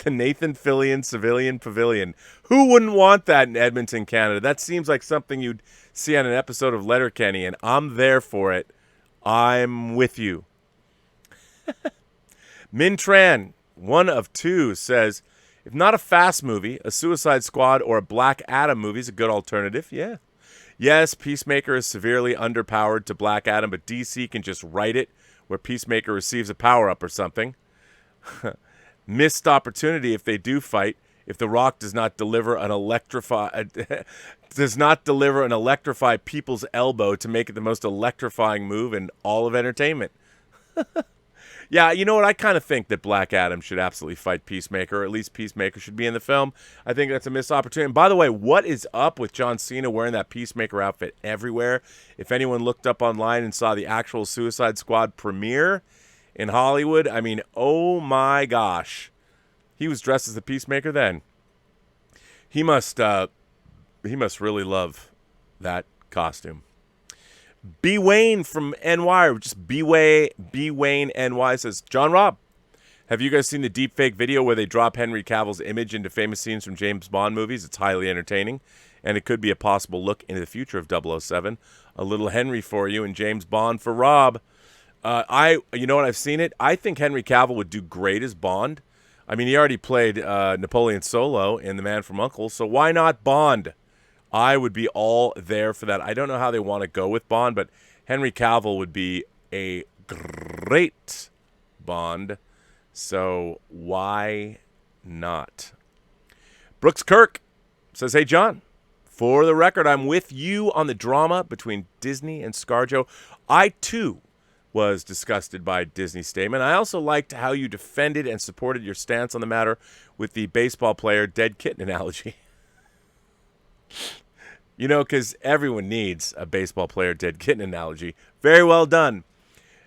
The Nathan Fillion Civilian Pavilion. Who wouldn't want that in Edmonton, Canada? That seems like something you'd see on an episode of Letterkenny, and I'm there for it. I'm with you. Min Tran, one of two, says, if not a Fast movie, a Suicide Squad or a Black Adam movie is a good alternative. Yeah. Yes, Peacemaker is severely underpowered to Black Adam, but DC can just write it where Peacemaker receives a power-up or something. Missed opportunity if they do fight. If The Rock does not deliver an electrified people's elbow to make it the most electrifying move in all of entertainment. Yeah, you know what? I kind of think that Black Adam should absolutely fight Peacemaker, or at least Peacemaker should be in the film. I think that's a missed opportunity. And by the way, what is up with John Cena wearing that Peacemaker outfit everywhere? If anyone looked up online and saw the actual Suicide Squad premiere in Hollywood, I mean, oh my gosh. He was dressed as the Peacemaker then. He must really love that costume. B. Wayne from NY, just B. Wayne NY says, John Robb, have you guys seen the deepfake video where they drop Henry Cavill's image into famous scenes from James Bond movies? It's highly entertaining, and it could be a possible look into the future of 007. A little Henry for you and James Bond for Rob. You know what? I've seen it. I think Henry Cavill would do great as Bond. I mean, he already played Napoleon Solo in The Man from U.N.C.L.E., so why not Bond? I would be all there for that. I don't know how they want to go with Bond, but Henry Cavill would be a great Bond, so why not? Brooks Kirk says, hey, John, for the record, I'm with you on the drama between Disney and ScarJo. I, too, was disgusted by Disney's statement. I also liked how you defended and supported your stance on the matter with the baseball player dead kitten analogy. Because everyone needs a baseball player dead kitten analogy. Very well done.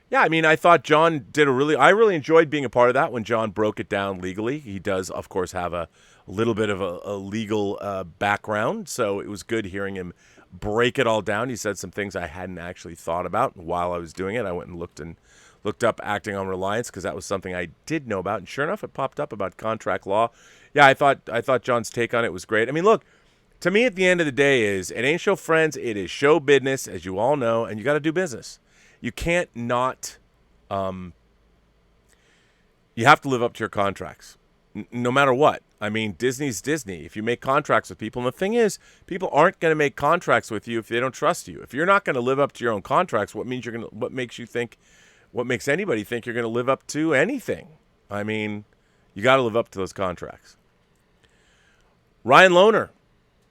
Yeah, I mean, I thought John did I really enjoyed being a part of that when John broke it down legally. He does, of course, have a little bit of a legal background, so it was good hearing him break it all down. He said some things I hadn't actually thought about. While I was doing it, I went and looked up acting on Reliance because that was something I did know about. And sure enough, it popped up about contract law. Yeah, I thought John's take on it was great. I mean, look, to me, at the end of the day, it ain't show friends. It is show business, as you all know, and you got to do business. You can't not. You have to live up to your contracts, no matter what. I mean, Disney's Disney. If you make contracts with people, and the thing is, people aren't going to make contracts with you if they don't trust you. If you're not going to live up to your own contracts, what makes anybody think you're going to live up to anything? I mean, you got to live up to those contracts. Ryan Lohner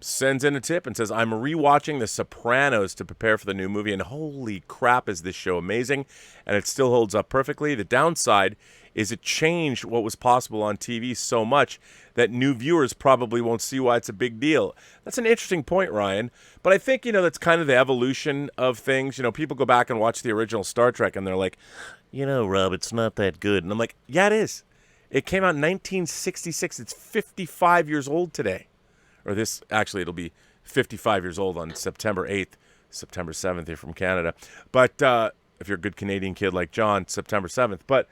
sends in a tip and says, I'm rewatching The Sopranos to prepare for the new movie, and holy crap, is this show amazing, and it still holds up perfectly. The downside is it changed what was possible on TV so much that new viewers probably won't see why it's a big deal. That's an interesting point, Ryan, but I think, that's kind of the evolution of things. People go back and watch the original Star Trek, and they're like, Rob, it's not that good. And I'm like, yeah, it is. It came out in 1966. It's 55 years old today. Or it'll be 55 years old on September 8th, September 7th here from Canada. But if you're a good Canadian kid like John, September 7th. But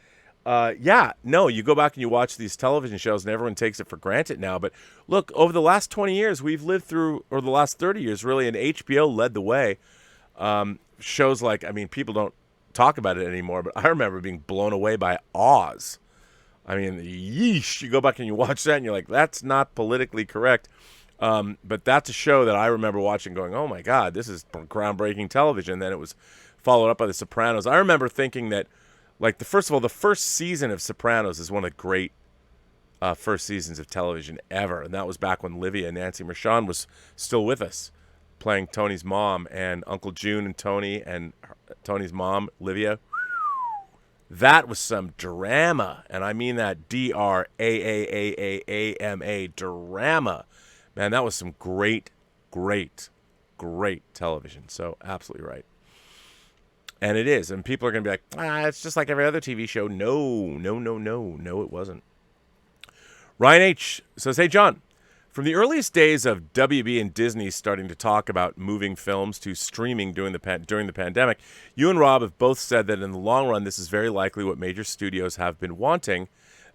you go back and you watch these television shows and everyone takes it for granted now. But look, over the last 20 years, we've lived through, or the last 30 years really, and HBO led the way. Shows like, people don't talk about it anymore, but I remember being blown away by Oz. Yeesh, you go back and you watch that and you're like, that's not politically correct. But that's a show that I remember watching going, oh my God, this is groundbreaking television. Then it was followed up by The Sopranos. I remember thinking that, the first season of Sopranos is one of the great first seasons of television ever. And that was back when Livia and Nancy Mershon was still with us, playing Tony's mom, and Uncle June and Tony and Tony's mom, Livia. That was some drama, and I mean that DRAAAAAMA, drama. Man, that was some great television. So absolutely right. And it is. And people are going to be like, it's just like every other TV show. No, it wasn't. Ryan H. says, hey, John, from the earliest days of WB and Disney starting to talk about moving films to streaming during the pandemic, you and Rob have both said that in the long run, this is very likely what major studios have been wanting,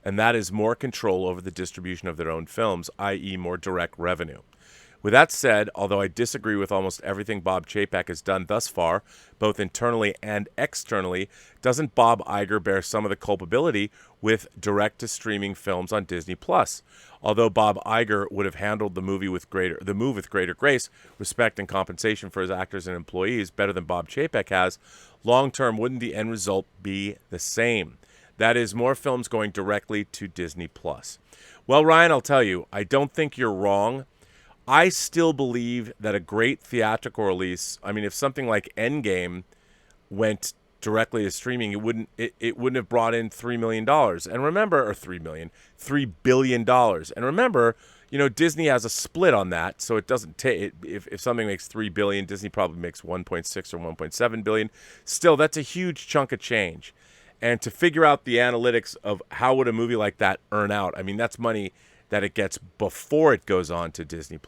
and that is more control over the distribution of their own films, i.e. more direct revenue. With that said, although I disagree with almost everything Bob Chapek has done thus far, both internally and externally, doesn't Bob Iger bear some of the culpability with direct-to-streaming films on Disney+? Although Bob Iger would have handled the move with greater grace, respect, and compensation for his actors and employees better than Bob Chapek has, long-term wouldn't the end result be the same? That is, more films going directly to Disney+. Well, Ryan, I'll tell you, I don't think you're wrong. I still believe that a great theatrical release, if something like Endgame went directly to streaming, it wouldn't have brought in $3 million. And remember, or $3 billion. And remember, Disney has a split on that, so it doesn't take, if something makes $3 billion, Disney probably makes 1.6 or 1.7 billion. Still, that's a huge chunk of change. And to figure out the analytics of how would a movie like that earn out, that's money that it gets before it goes on to Disney+.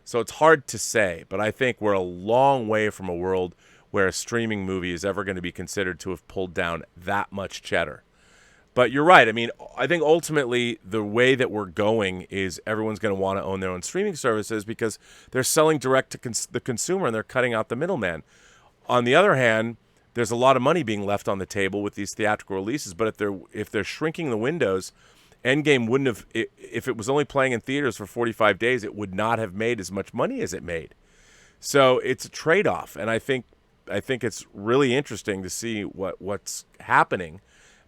So it's hard to say, but I think we're a long way from a world where a streaming movie is ever going to be considered to have pulled down that much cheddar. But you're right. I think ultimately the way that we're going is everyone's going to want to own their own streaming services because they're selling direct to the consumer and they're cutting out the middleman. On the other hand, there's a lot of money being left on the table with these theatrical releases, but if they're shrinking the windows, Endgame wouldn't have, if it was only playing in theaters for 45 days, it would not have made as much money as it made. So it's a trade-off, and I think it's really interesting to see what's happening.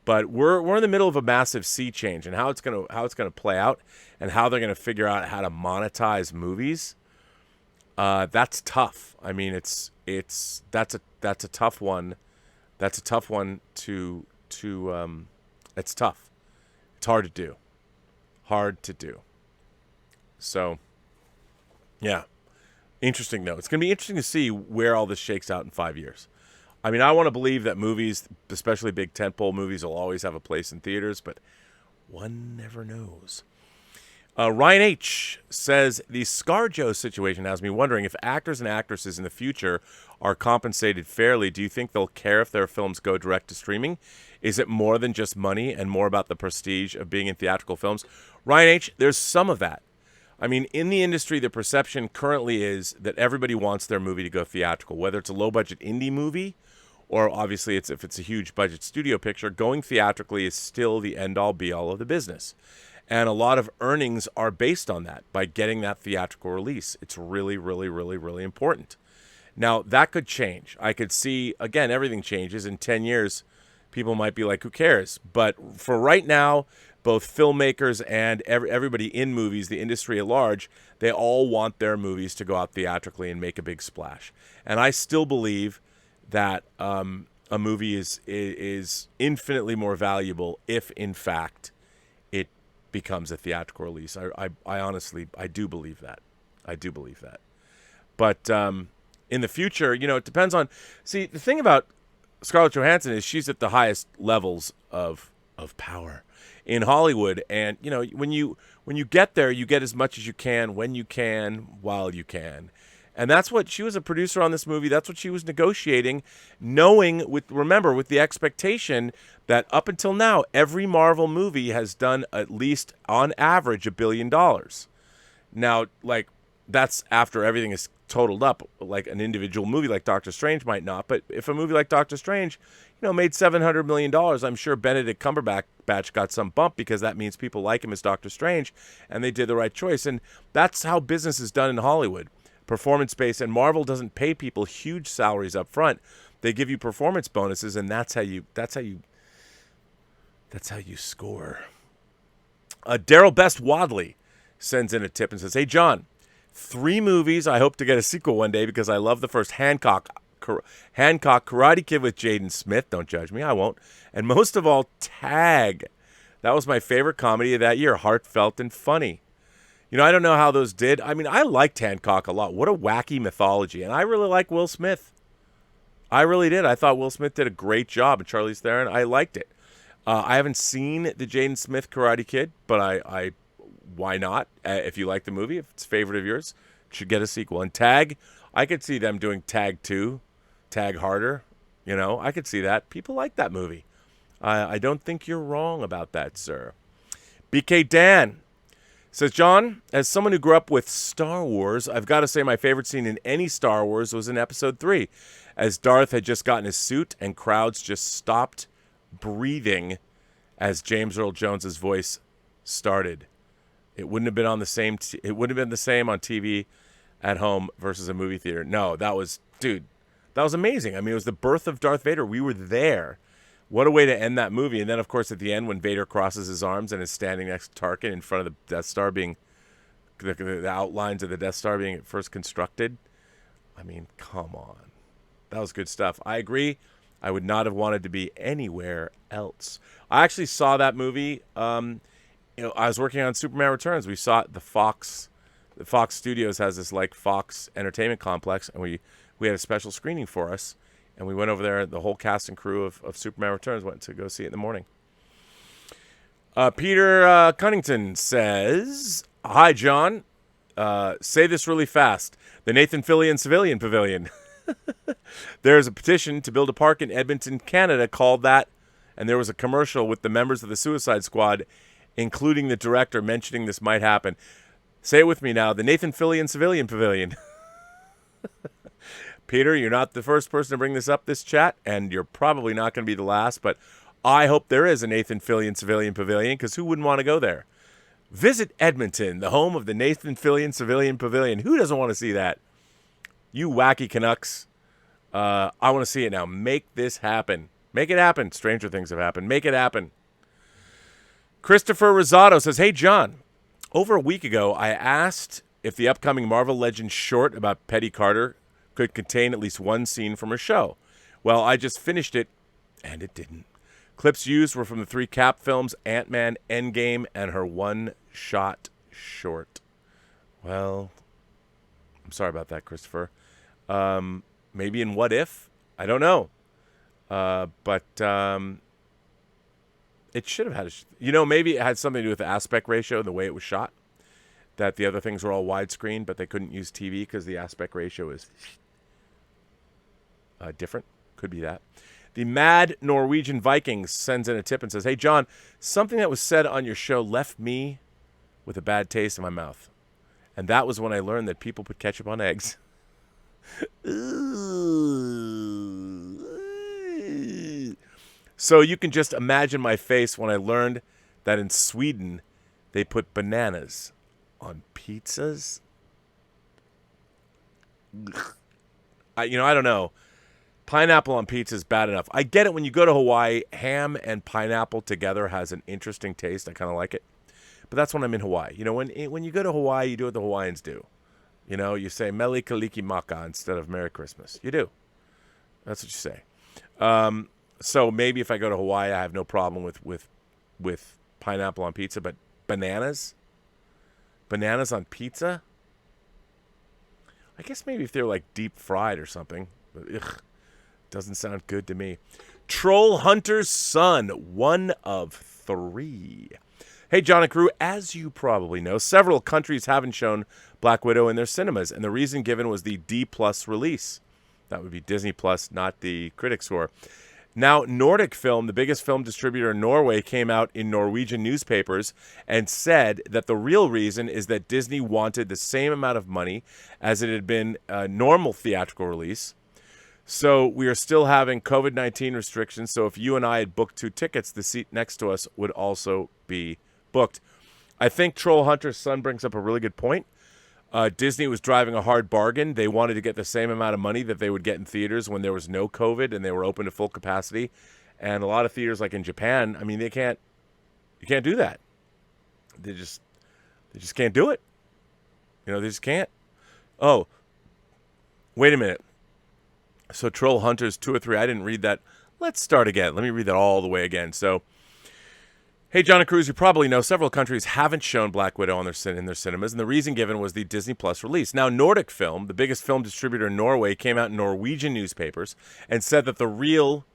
But we're in the middle of a massive sea change, and how it's gonna play out, and how they're gonna figure out how to monetize movies. That's tough. That's a tough one. That's a tough one to. It's tough. It's hard to do. So, yeah. Interesting, though. It's going to be interesting to see where all this shakes out in 5 years. I want to believe that movies, especially big tentpole movies, will always have a place in theaters, but one never knows. Ryan H. says, the ScarJo situation has me wondering if actors and actresses in the future are compensated fairly. Do you think they'll care if their films go direct to streaming? Is it more than just money and more about the prestige of being in theatrical films? Ryan H., there's some of that. In the industry, the perception currently is that everybody wants their movie to go theatrical, whether it's a low-budget indie movie or obviously if it's a huge-budget studio picture. Going theatrically is still the end-all, be-all of the business. And a lot of earnings are based on that, by getting that theatrical release. It's really, really, really, really important. Now, that could change. I could see, again, everything changes. In 10 years, people might be like, who cares? But for right now, both filmmakers and everybody in movies, the industry at large, they all want their movies to go out theatrically and make a big splash. And I still believe that a movie is infinitely more valuable if, in fact, it becomes a theatrical release. I honestly, I do believe that. I do believe that. But in the future, it depends on. See, the thing about Scarlett Johansson is she's at the highest levels of power in Hollywood, and when you get there, you get as much as you can, when you can, while you can. And that's what she was a producer on this movie. That's what she was negotiating, knowing with the expectation that up until now, every Marvel movie has done at least on average $1 billion. Now, like, that's after everything is totaled up. Like an individual movie like Doctor Strange might not, but if a movie like Doctor Strange, made $700 million, I'm sure Benedict Cumberbatch got some bump because that means people like him as Doctor Strange, and they did the right choice. And that's how business is done in Hollywood. Performance-based, and Marvel doesn't pay people huge salaries up front. They give you performance bonuses, and that's how you score. Daryl Best Wadley sends in a tip and says, "Hey John, 3 movies I hope to get a sequel one day because I love the first Hancock, Karate Kid with Jaden Smith, don't judge me, I won't, and most of all, Tag. That was my favorite comedy of that year, heartfelt and funny. I don't know how those did. I mean, I liked Hancock a lot. What a wacky mythology. And I really like Will Smith. I really did. I thought Will Smith did a great job. And Charlize Theron, I liked it. I haven't seen the Jaden Smith Karate Kid, but I why not? If you like the movie, if it's a favorite of yours, should get a sequel. And Tag, I could see them doing Tag 2, Tag Harder. I could see that. People like that movie. I don't think you're wrong about that, sir. BK Dan says, John, as someone who grew up with Star Wars, I've got to say my favorite scene in any Star Wars was in Episode 3, as Darth had just gotten his suit and crowds just stopped breathing as James Earl Jones's voice started. It wouldn't have been on the same. It wouldn't have been the same on TV at home versus a movie theater. No, that was amazing. I mean, it was the birth of Darth Vader. We were there. What a way to end that movie. And then, of course, at the end, when Vader crosses his arms and is standing next to Tarkin in front of the Death Star being, the outlines of the Death Star being first constructed. I mean, come on. That was good stuff. I agree. I would not have wanted to be anywhere else. I actually saw that movie. I was working on Superman Returns. We saw it, the Fox Studios has this like Fox Entertainment Complex, and we had a special screening for us. And we went over there, the whole cast and crew of Superman Returns went to go see it in the morning. Peter Cunnington says, hi, John. Say this really fast. The Nathan Fillion Civilian Pavilion. There is a petition to build a park in Edmonton, Canada called that. And there was a commercial with the members of the Suicide Squad, including the director, mentioning this might happen. Say it with me now. The Nathan Fillion Civilian Pavilion. Peter, you're not the first person to bring this up this chat, and you're probably not going to be the last, but I hope there is a Nathan Fillion Civilian Pavilion, because who wouldn't want to go there? Visit Edmonton, the home of the Nathan Fillion Civilian Pavilion. Who doesn't want to see that? You wacky Canucks. I want to see it now. Make this happen. Make it happen. Stranger things have happened. Make it happen. Christopher Rosado says, hey, John, over a week ago, I asked if the upcoming Marvel Legends short about Peggy Carter could contain at least one scene from her show. Well, I just finished it, and it didn't. Clips used were from the 3 Cap films, Ant-Man, Endgame, and her one-shot short. Well, I'm sorry about that, Christopher. Maybe in What If? I don't know. But it should have had maybe it had something to do with the aspect ratio and the way it was shot. That the other things were all widescreen, but they couldn't use TV because the aspect ratio is different. Could be that. The Mad Norwegian Vikings sends in a tip and says, hey, John, something that was said on your show left me with a bad taste in my mouth. And that was when I learned that people put ketchup on eggs. So you can just imagine my face when I learned that in Sweden they put bananas on pizzas. I don't know. Pineapple on pizza is bad enough. I get it when you go to Hawaii, ham and pineapple together has an interesting taste. I kind of like it. But that's when I'm in Hawaii. You know, when you go to Hawaii, you do what the Hawaiians do. You know, you say Mele Kaliki Maka instead of Merry Christmas. You do. That's what you say. So maybe if I go to Hawaii, I have no problem with pineapple on pizza, but bananas on pizza? I guess maybe if they're like deep fried or something. But, ugh, doesn't sound good to me. Troll Hunter's Son, 1 of 3. Hey, John and crew, as you probably know, several countries haven't shown Black Widow in their cinemas, and the reason given was the D+ release. That would be Disney+, not the critic score. Now, Nordic Film, the biggest film distributor in Norway, came out in Norwegian newspapers and said that the real reason is that Disney wanted the same amount of money as it had been a normal theatrical release. So we are still having COVID-19 restrictions, so if you and I had booked 2 tickets, the seat next to us would also be booked. I think Troll Hunter's Son brings up a really good point. Disney was driving a hard bargain. They wanted to get the same amount of money that they would get in theaters when there was no COVID and they were open to full capacity. And a lot of theaters, like in Japan, I mean, you can't do that. They just can't do it. You know, they just can't. Oh, wait a minute. So Troll Hunters 2 or 3, I didn't read that. Let's start again. Let me read that all the way again. So, hey, John and Cruz, you probably know several countries haven't shown Black Widow in their cinemas, and the reason given was the Disney+ release. Now, Nordic Film, the biggest film distributor in Norway, came out in Norwegian newspapers and said that the real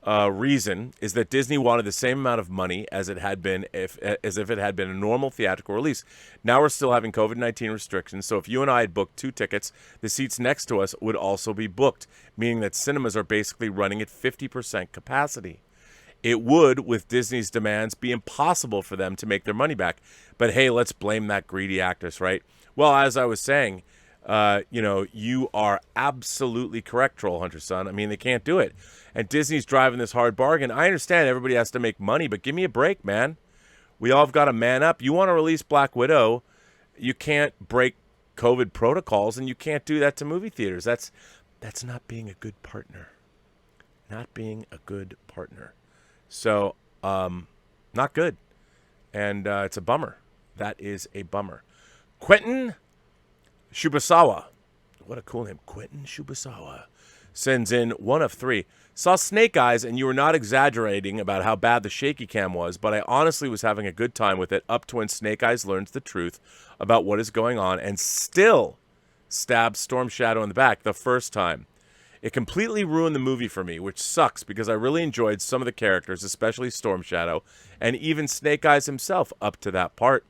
reason is that Disney wanted the same amount of money as it had been as if it had been a normal theatrical release. Now we're still having COVID-19 restrictions, so if you and I had booked 2 tickets, the seats next to us would also be booked, meaning that cinemas are basically running at 50% capacity. It would, with Disney's demands, be impossible for them to make their money back. But hey, let's blame that greedy actress, right? Well, as I was saying, you are absolutely correct, Troll Hunter Son. I mean, they can't do it. And Disney's driving this hard bargain. I understand everybody has to make money, but give me a break, man. We all have got to man up. You want to release Black Widow, you can't break COVID protocols, and you can't do that to movie theaters. That's not being a good partner. Not being a good partner. So, not good. And it's a bummer. That is a bummer. Quentin Shubasawa. What a cool name. Quentin Shubasawa sends in 1 of 3. Saw Snake Eyes, and you were not exaggerating about how bad the shaky cam was, but I honestly was having a good time with it up to when Snake Eyes learns the truth about what is going on and still stabs Storm Shadow in the back the first time. It completely ruined the movie for me, which sucks because I really enjoyed some of the characters, especially Storm Shadow, and even Snake Eyes himself up to that part.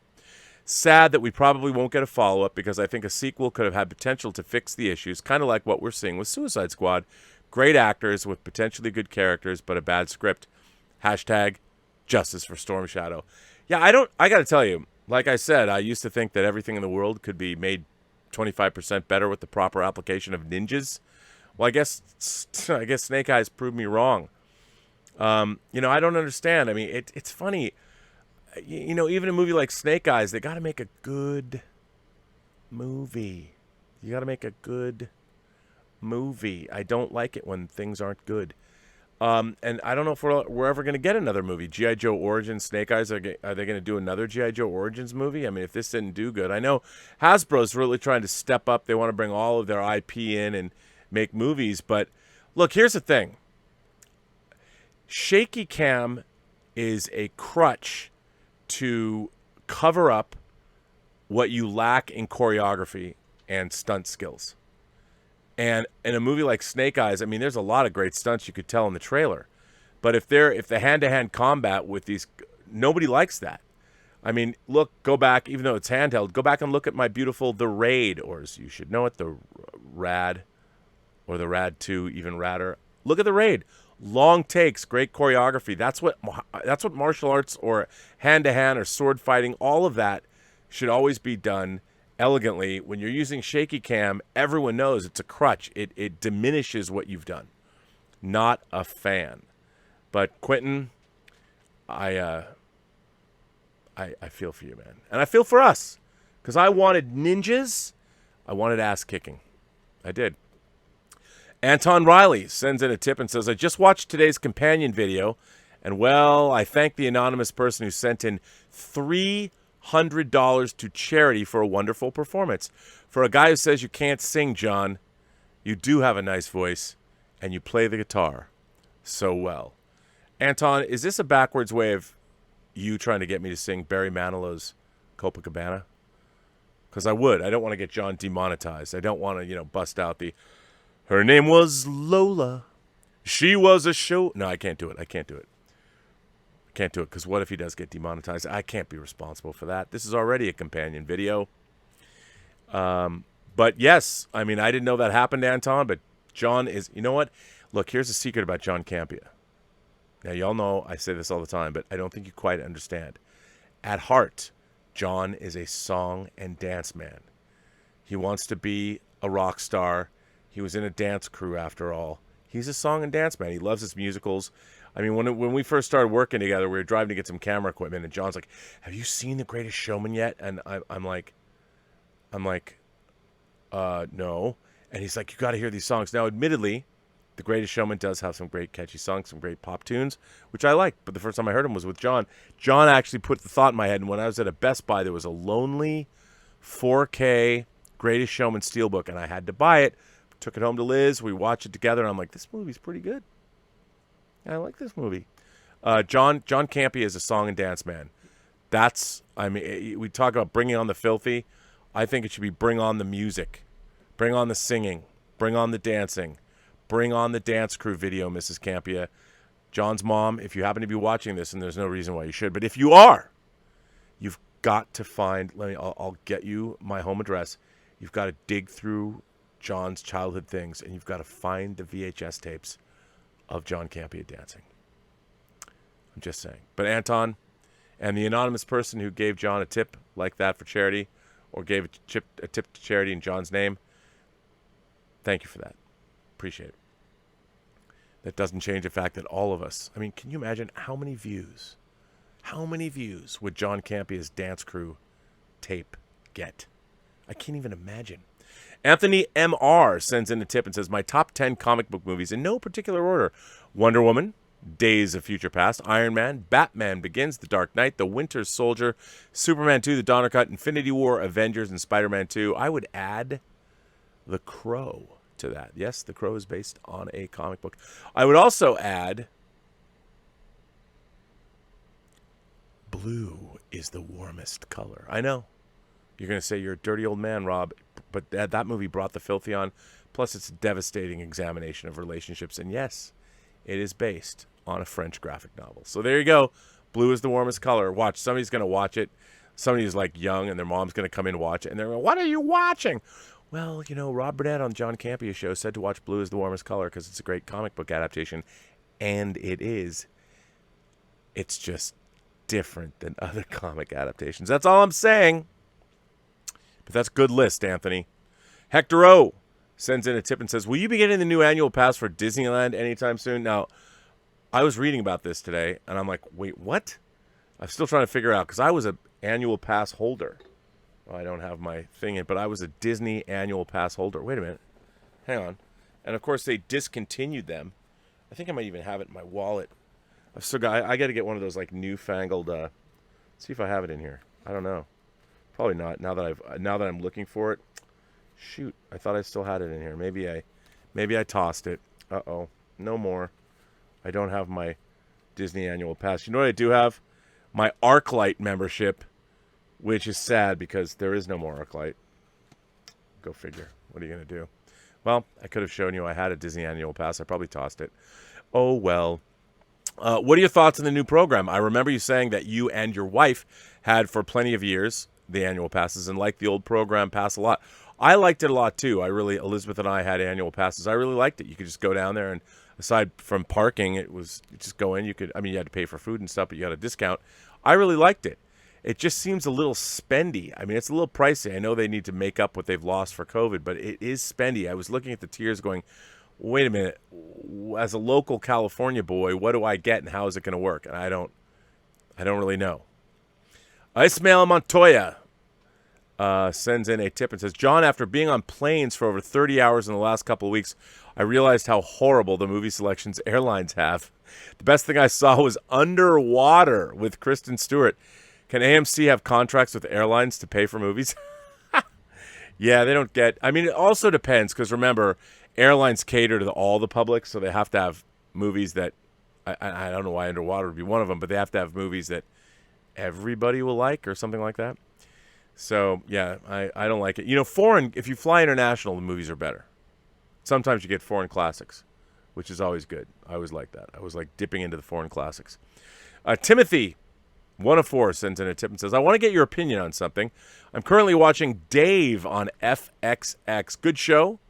Sad that we probably won't get a follow-up because I think a sequel could have had potential to fix the issues, kind of like what we're seeing with Suicide Squad. Great actors with potentially good characters, but a bad script. Hashtag justice for Storm Shadow. Yeah, I got to tell you, like I said, I used to think that everything in the world could be made 25% better with the proper application of ninjas. Well, I guess Snake Eyes proved me wrong. I don't understand. I mean, it's funny. Even a movie like Snake Eyes, they got to make a good movie. You got to make a good movie. I don't like it when things aren't good. And I don't know if we're ever going to get another movie. G.I. Joe Origins, Snake Eyes, are they going to do another G.I. Joe Origins movie? I mean, if this didn't do good. I know Hasbro's really trying to step up. They want to bring all of their IP in and make movies. But look, here's the thing. Shaky cam is a crutch to cover up what you lack in choreography and stunt skills. And in a movie like Snake Eyes, I mean, there's a lot of great stunts you could tell in the trailer. But if the hand-to-hand combat with these, nobody likes that. I mean, look, go back, even though it's handheld, go back and look at my beautiful The Raid, or as you should know it, The Rad, or The Rad 2, even radder. Look at The Raid. Long takes, great choreography. That's what martial arts or hand-to-hand or sword fighting, all of that should always be done elegantly. When you're using shaky cam, everyone knows it's a crutch. It diminishes what you've done. Not a fan. But Quentin, I feel for you, man. And I feel for us. Because I wanted ninjas. I wanted ass kicking. I did. Anton Riley sends in a tip and says, I just watched today's companion video, and, well, I thank the anonymous person who sent in $300 to charity for a wonderful performance. For a guy who says you can't sing, John, you do have a nice voice, and you play the guitar so well. Anton, is this a backwards way of you trying to get me to sing Barry Manilow's Copacabana? Because I would. I don't want to get John demonetized. I don't want to, bust out the, her name was Lola. She was a show. No, I can't do it. I can't do it because what if he does get demonetized? I can't be responsible for that. This is already a companion video. But yes, I mean, I didn't know that happened, Anton, but John is, you know what? Look, here's a secret about John Campea. Now, y'all know I say this all the time, but I don't think you quite understand. At heart, John is a song and dance man. He wants to be a rock star. He was in a dance crew, after all. He's a song and dance man. He loves his musicals. I mean, when we first started working together, we were driving to get some camera equipment, and John's like, have you seen The Greatest Showman yet? And I'm like, no. And he's like, you got to hear these songs. Now, admittedly, The Greatest Showman does have some great catchy songs, some great pop tunes, which I like. But the first time I heard him was with John. John actually put the thought in my head, and when I was at a Best Buy, there was a lonely 4K Greatest Showman Steelbook, and I had to buy it. Took it home to Liz. We watched it together, and I'm like, this movie's pretty good. I like this movie. John Campea is a song and dance man. We talk about bringing on the filthy. I think it should be bring on the music. Bring on the singing. Bring on the dancing. Bring on the dance crew video, Mrs. Campea. John's mom, if you happen to be watching this, and there's no reason why you should, but if you are, you've got to find, I'll get you my home address. You've got to dig through John's childhood things, and you've got to find the VHS tapes of John Campea dancing. I'm just saying. But Anton, and the anonymous person who gave John a tip like that for charity, or gave a tip to charity in John's name, thank you for that. Appreciate it. That doesn't change the fact that all of us, I mean, can you imagine how many views would John Campea's dance crew tape get? I can't even imagine. Anthony M.R. sends in a tip and says, my top 10 comic book movies in no particular order: Wonder Woman, Days of Future Past, Iron Man, Batman Begins, The Dark Knight, The Winter Soldier, Superman 2, The Donner Cut, Infinity War, Avengers, and Spider-Man 2. I would add The Crow to that. Yes, The Crow is based on a comic book. I would also add Blue is the Warmest Color. I know. You're going to say you're a dirty old man, Rob, but that movie brought the filthy on. Plus, it's a devastating examination of relationships. And yes, it is based on a French graphic novel. So there you go. Blue is the Warmest Color. Watch. Somebody's going to watch it. Somebody who's like young, and their mom's going to come in and watch it. And they're going, what are you watching? Well, Rob Burnett on John Campea Show said to watch Blue is the Warmest Color because it's a great comic book adaptation. And it is. It's just different than other comic adaptations. That's all I'm saying. But that's a good list, Anthony. Hector O sends in a tip and says, will you be getting the new annual pass for Disneyland anytime soon? Now, I was reading about this today, and I'm like, wait, what? I'm still trying to figure out, because I was an annual pass holder. Well, I don't have my thing in, but I was a Disney annual pass holder. Wait a minute. Hang on. And, of course, they discontinued them. I think I might even have it in my wallet. I got to get one of those, like, newfangled, see if I have it in here. I don't know. Probably not. Now that I'm looking for it, shoot! I thought I still had it in here. Maybe I tossed it. Uh-oh, no more. I don't have my Disney annual pass. You know what I do have? My ArcLight membership, which is sad because there is no more ArcLight. Go figure. What are you gonna do? Well, I could have shown you I had a Disney annual pass. I probably tossed it. Oh well. What are your thoughts on the new program? I remember you saying that you and your wife had for plenty of years the annual passes and liked the old program pass a lot. I liked it a lot too. Elizabeth and I had annual passes. I really liked it. You could just go down there, and aside from parking, you just go in. You had to pay for food and stuff, but you got a discount. I really liked it. It just seems a little spendy. I mean, it's a little pricey. I know they need to make up what they've lost for COVID, but it is spendy. I was looking at the tiers going, wait a minute, as a local California boy, what do I get and how is it going to work? And I don't really know. Ismael Montoya sends in a tip and says, John, after being on planes for over 30 hours in the last couple of weeks, I realized how horrible the movie selections airlines have. The best thing I saw was Underwater with Kristen Stewart. Can AMC have contracts with airlines to pay for movies? Yeah, they don't get... I mean, it also depends, because remember, airlines cater to all the public, so they have to have movies that... I don't know why Underwater would be one of them, but they have to have movies that everybody will like or something like that. So, yeah, I don't like it. You know, foreign... If you fly international, the movies are better. Sometimes you get foreign classics, which is always good. I always like that. I was like dipping into the foreign classics. Timothy... 1 of 4 sends in a tip and says, I want to get your opinion on something. I'm currently watching Dave on FXX. Good show.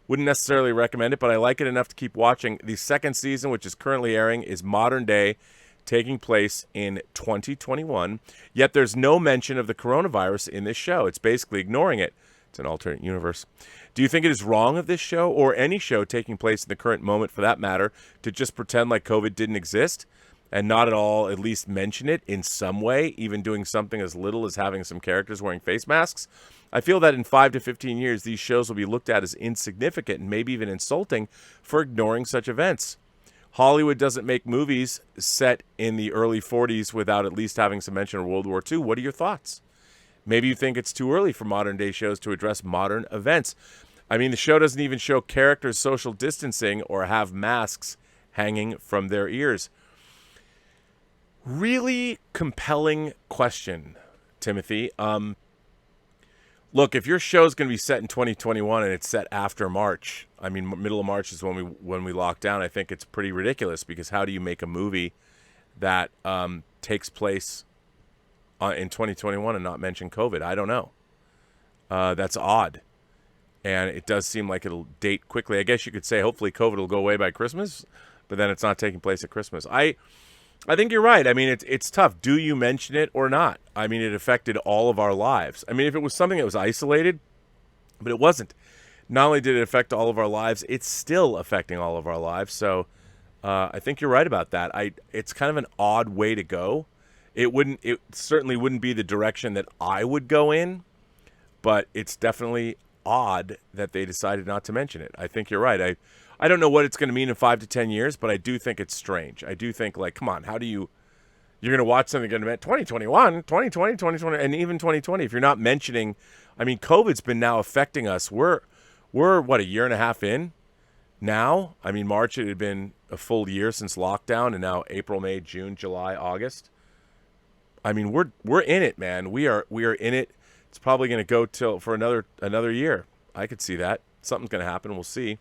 Wouldn't necessarily recommend it, but I like it enough to keep watching. The second season, which is currently airing, is modern day, taking place in 2021. Yet there's no mention of the coronavirus in this show. It's basically ignoring it. It's an alternate universe. Do you think it is wrong of this show, or any show taking place in the current moment for that matter, to just pretend like COVID didn't exist? And not at all at least mention it in some way, even doing something as little as having some characters wearing face masks? I feel that in 5 to 15 years, these shows will be looked at as insignificant and maybe even insulting for ignoring such events. Hollywood doesn't make movies set in the early 40s without at least having some mention of World War II. What are your thoughts? Maybe you think it's too early for modern-day shows to address modern events. I mean, the show doesn't even show characters social distancing or have masks hanging from their ears. Really compelling question, Timothy. Look, if your show's going to be set in 2021 and it's set after March, I mean, middle of March is when we lock down, I think it's pretty ridiculous, because how do you make a movie that takes place in 2021 and not mention COVID? I don't know. That's odd. And it does seem like it'll date quickly. I guess you could say hopefully COVID will go away by Christmas, but then it's not taking place at Christmas. I think you're right. I mean, it's tough. Do you mention it or not? I mean, it affected all of our lives. I mean, if it was something that was isolated, but it wasn't. Not only did it affect all of our lives, it's still affecting all of our lives. So I think you're right about that. It's kind of an odd way to go. It certainly wouldn't be the direction that I would go in, but it's definitely odd that they decided not to mention it. I think you're right. I don't know what it's going to mean in 5 to 10 years, but I do think it's strange. I do think, like, come on, you're going to watch something going to be 2021, 2020, 2020, and even 2020. If you're not mentioning, I mean, COVID's been now affecting us. We're what, a year and a half in now? I mean, March, it had been a full year since lockdown, and now April, May, June, July, August. I mean, we're in it, man. We are in it. It's probably going to go for another year. I could see that. Something's going to happen. We'll see.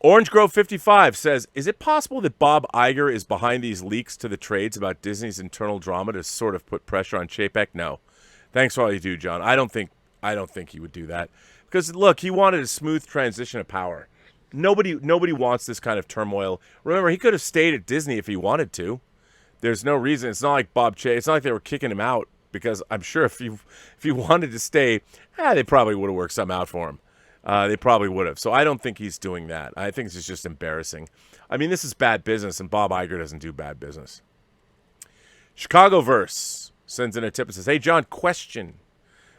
Orange Grove 55 says, is it possible that Bob Iger is behind these leaks to the trades about Disney's internal drama to sort of put pressure on Chapek? No. Thanks for all you do, John. I don't think he would do that. Because, look, he wanted a smooth transition of power. Nobody wants this kind of turmoil. Remember, he could have stayed at Disney if he wanted to. There's no reason. It's not like it's not like they were kicking him out, because I'm sure if he wanted to stay, they probably would have worked something out for him. They probably would have. So I don't think he's doing that. I think it's just embarrassing. I mean, this is bad business, and Bob Iger doesn't do bad business. Chicagoverse sends in a tip and says, hey, John, question.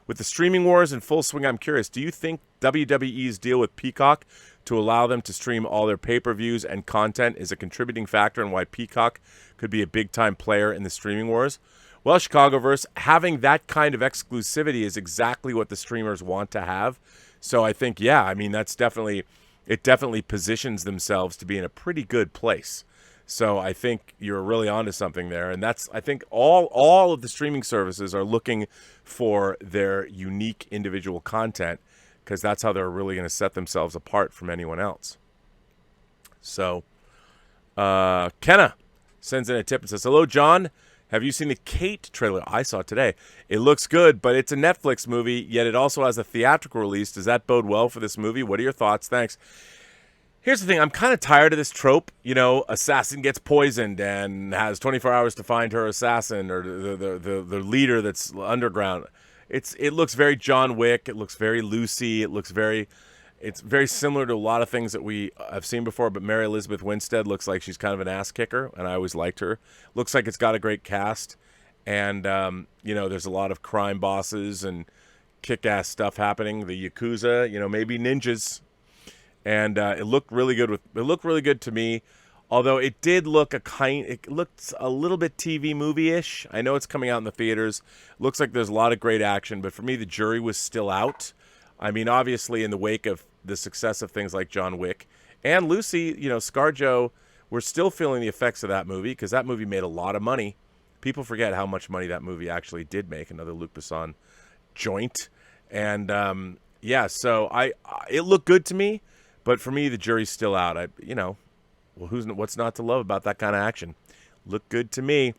With the streaming wars in full swing, I'm curious, do you think WWE's deal with Peacock to allow them to stream all their pay-per-views and content is a contributing factor in why Peacock could be a big-time player in the streaming wars? Well, Chicagoverse, having that kind of exclusivity is exactly what the streamers want to have. So I think, yeah, I mean, it definitely positions themselves to be in a pretty good place. So I think you're really onto something there. And I think all of the streaming services are looking for their unique individual content, because that's how they're really going to set themselves apart from anyone else. So Kenna sends in a tip and says, hello, John. Have you seen the Kate trailer? I saw it today. It looks good, but it's a Netflix movie, yet it also has a theatrical release. Does that bode well for this movie? What are your thoughts? Thanks. Here's the thing. I'm kind of tired of this trope. You know, assassin gets poisoned and has 24 hours to find her assassin, or the leader that's underground. It looks very John Wick. It looks very Lucy. It's very similar to a lot of things that we have seen before, but Mary Elizabeth Winstead looks like she's kind of an ass kicker, and I always liked her. Looks like it's got a great cast, and, there's a lot of crime bosses and kick-ass stuff happening. The Yakuza, maybe ninjas. And it looked really good. It looked really good to me. Although it did look it looked a little bit TV movie-ish. I know it's coming out in the theaters. Looks like there's a lot of great action, but for me, the jury was still out. I mean, obviously, in the wake of the success of things like John Wick and Lucy, ScarJo, we're still feeling the effects of that movie because that movie made a lot of money. People forget how much money that movie actually did make. Another Luc Besson joint, and so it looked good to me, but for me, the jury's still out. What's not to love about that kind of action? Looked good to me.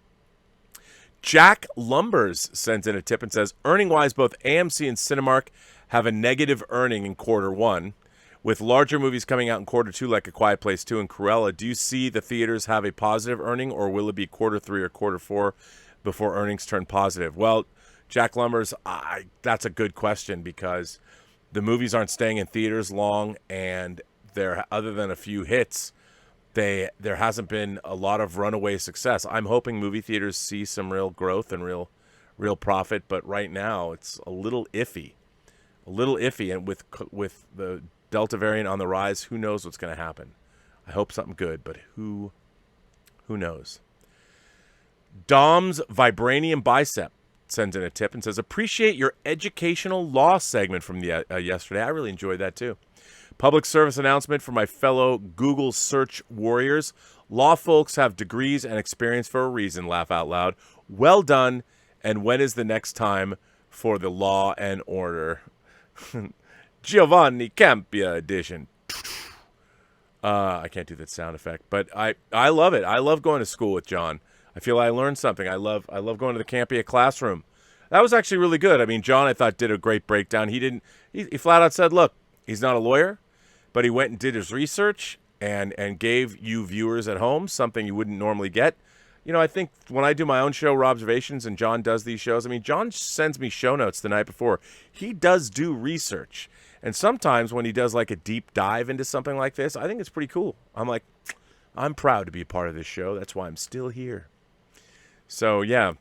Jack Lumbers sends in a tip and says, earning-wise, both AMC and Cinemark have a negative earning in quarter one. With larger movies coming out in quarter two, like A Quiet Place 2 and Cruella, do you see the theaters have a positive earning, or will it be quarter three or quarter four before earnings turn positive? Well, Jack Lumbers, that's a good question because the movies aren't staying in theaters long, and other than a few hits, there hasn't been a lot of runaway success. I'm hoping movie theaters see some real growth and real profit, but right now it's a little iffy. And with the Delta variant on the rise, who knows what's going to happen? I hope something good, but who knows? Dom's Vibranium Bicep sends in a tip and says, appreciate your educational law segment from the yesterday. I really enjoyed that too. Public service announcement for my fellow Google search warriors. Law folks have degrees and experience for a reason, laugh out loud. Well done. And when is the next time for the Law and Order? Giovanni Campea edition. I can't do that sound effect, but I love it. I love going to school with John. I feel I learned something. I love going to the Campea classroom. That was actually really good. I mean, John, I thought, did a great breakdown. He flat out said, look, he's not a lawyer, but he went and did his research and gave you viewers at home something you wouldn't normally get. I think when I do my own show, Robservations, and John does these shows, I mean, John sends me show notes the night before. He does do research. And sometimes when he does like a deep dive into something like this, I think it's pretty cool. I'm like, I'm proud to be a part of this show. That's why I'm still here. So, yeah.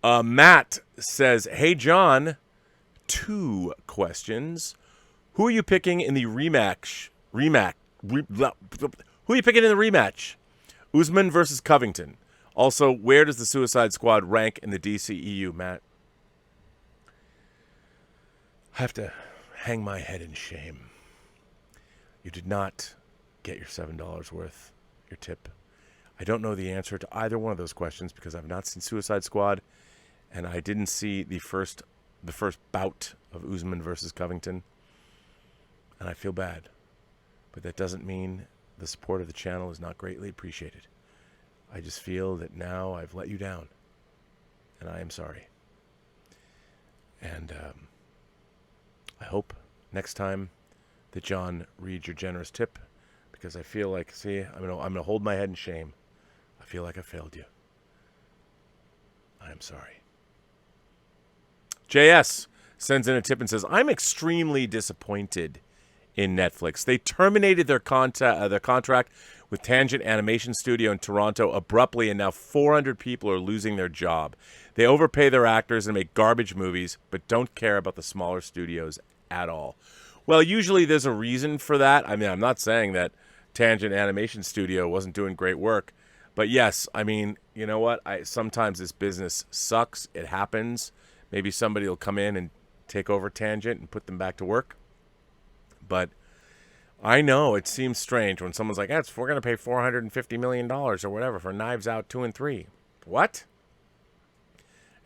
Matt says, hey, John, 2 questions. Who are you picking in the rematch? Who are you picking in the rematch? Usman versus Covington. Also, where does the Suicide Squad rank in the DCEU, Matt? I have to hang my head in shame. You did not get your $7 worth, your tip. I don't know the answer to either one of those questions because I've not seen Suicide Squad, and I didn't see the first bout of Usman versus Covington, and I feel bad. But that doesn't mean the support of the channel is not greatly appreciated. I just feel that now I've let you down, and I am sorry. And I hope next time that John reads your generous tip, because I feel like, I'm gonna hold my head in shame. I feel like I failed you. I am sorry. JS sends in a tip and says, I'm extremely disappointed in Netflix. They terminated their contract with Tangent Animation Studio in Toronto abruptly, and now 400 people are losing their job. They overpay their actors and make garbage movies, but don't care about the smaller studios at all. Well, usually there's a reason for that. I mean, I'm not saying that Tangent Animation Studio wasn't doing great work, but yes, I mean, you know what? Sometimes this business sucks. It happens. Maybe somebody will come in and take over Tangent and put them back to work. But I know it seems strange when someone's like, we're going to pay $450 million or whatever for Knives Out 2 and 3. What?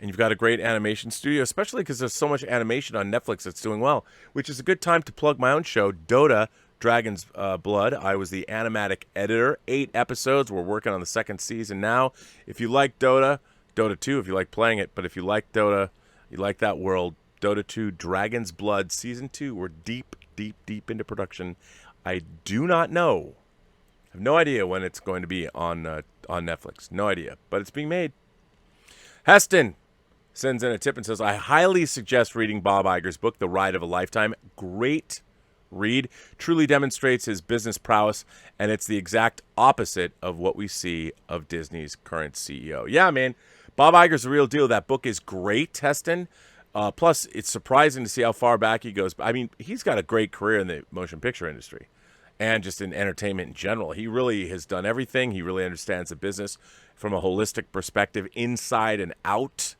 And you've got a great animation studio, especially because there's so much animation on Netflix that's doing well, which is a good time to plug my own show, Dota, Dragon's Blood. I was the animatic editor. 8 episodes. We're working on the 2nd season now. If you like Dota 2, if you like playing it, but if you like Dota, you like that world, Dota 2, Dragon's Blood, Season 2, we're deep into production. I do not know. I have no idea when it's going to be on Netflix. No idea. But it's being made. Heston sends in a tip and says, I highly suggest reading Bob Iger's book, The Ride of a Lifetime. Great read. Truly demonstrates his business prowess, and it's the exact opposite of what we see of Disney's current CEO. Yeah, man. Bob Iger's the real deal. That book is great, Heston. Plus, it's surprising to see how far back he goes. I mean, he's got a great career in the motion picture industry and just in entertainment in general. He really has done everything. He really understands the business from a holistic perspective, inside and out.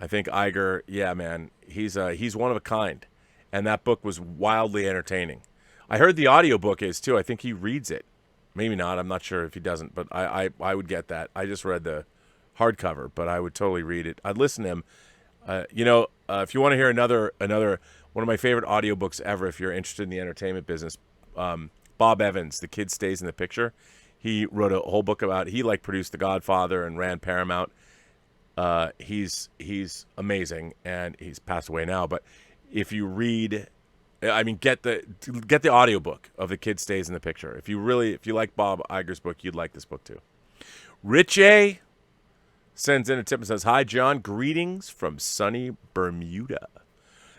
I think Iger, yeah, man, he's one of a kind. And that book was wildly entertaining. I heard the audiobook is, too. I think he reads it. Maybe not. I'm not sure if he doesn't, but I would get that. I just read the hardcover, but I would totally read it. I'd listen to him. If you want to hear another one of my favorite audiobooks ever, if you're interested in the entertainment business, Bob Evans, The Kid Stays in the Picture. He wrote a whole book about. He produced The Godfather and ran Paramount. He's amazing, and he's passed away now. But if you read, I mean, get the audiobook of The Kid Stays in the Picture. If you like Bob Iger's book, you'd like this book too. Rich A sends in a tip and says, "Hi, John. Greetings from sunny Bermuda.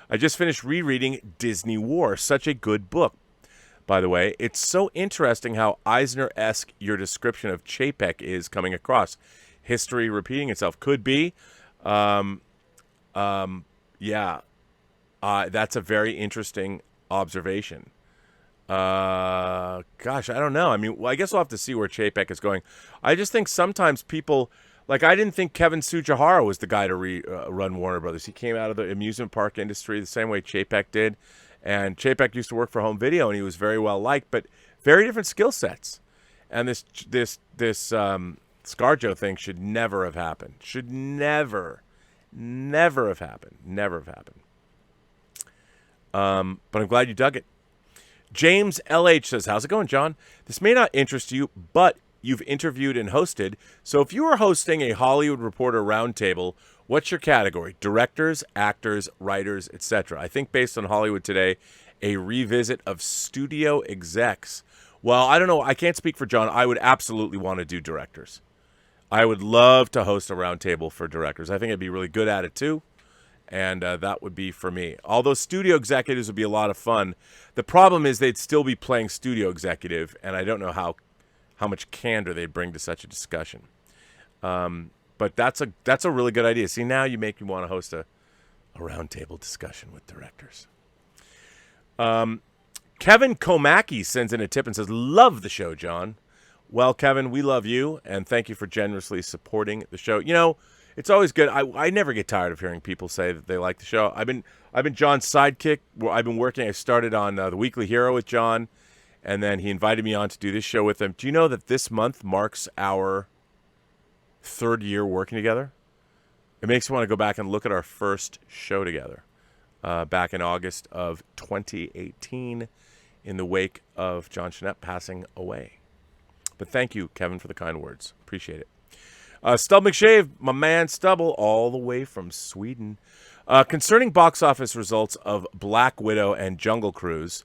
I just finished rereading Disney War. Such a good book, by the way. It's so interesting how Eisner-esque your description of Chapek is coming across. History repeating itself. Could be. Yeah. That's a very interesting observation. Gosh, I don't know. I mean, I guess we'll have to see where Chapek is going. I just think sometimes people... Like, I didn't think Kevin Tsujihara was the guy to run Warner Brothers. He came out of the amusement park industry the same way Chapek did. And Chapek used to work for Home Video, and he was very well liked, but very different skill sets. And this ScarJo thing should never have happened. Should never have happened. Never have happened. But I'm glad you dug it. James LH says, "How's it going, John? This may not interest you, but you've interviewed and hosted. So if you were hosting a Hollywood Reporter roundtable, what's your category? Directors, actors, writers, etc. I think based on Hollywood Today, a revisit of studio execs. Well, I don't know. I can't speak for John. I would absolutely want to do directors. I would love to host a roundtable for directors. I think I'd be really good at it too. And that would be for me. Although studio executives would be a lot of fun. The problem is they'd still be playing studio executive, and I don't know how much candor they bring to such a discussion. But that's a really good idea. See, now you make me want to host a roundtable discussion with directors. Kevin Komaki sends in a tip and says, "Love the show, John." Well, Kevin, we love you, and thank you for generously supporting the show. You know, it's always good. I never get tired of hearing people say that they like the show. I've been John's sidekick. I've been working. I started on The Weekly Hero with John. And then he invited me on to do this show with him. Do you know that this month marks our 3rd year working together? It makes me want to go back and look at our first show together back in August of 2018 in the wake of John Chenette passing away. But thank you, Kevin, for the kind words. Appreciate it. Stub McShave, my man Stubble, all the way from Sweden. Concerning box office results of Black Widow and Jungle Cruise,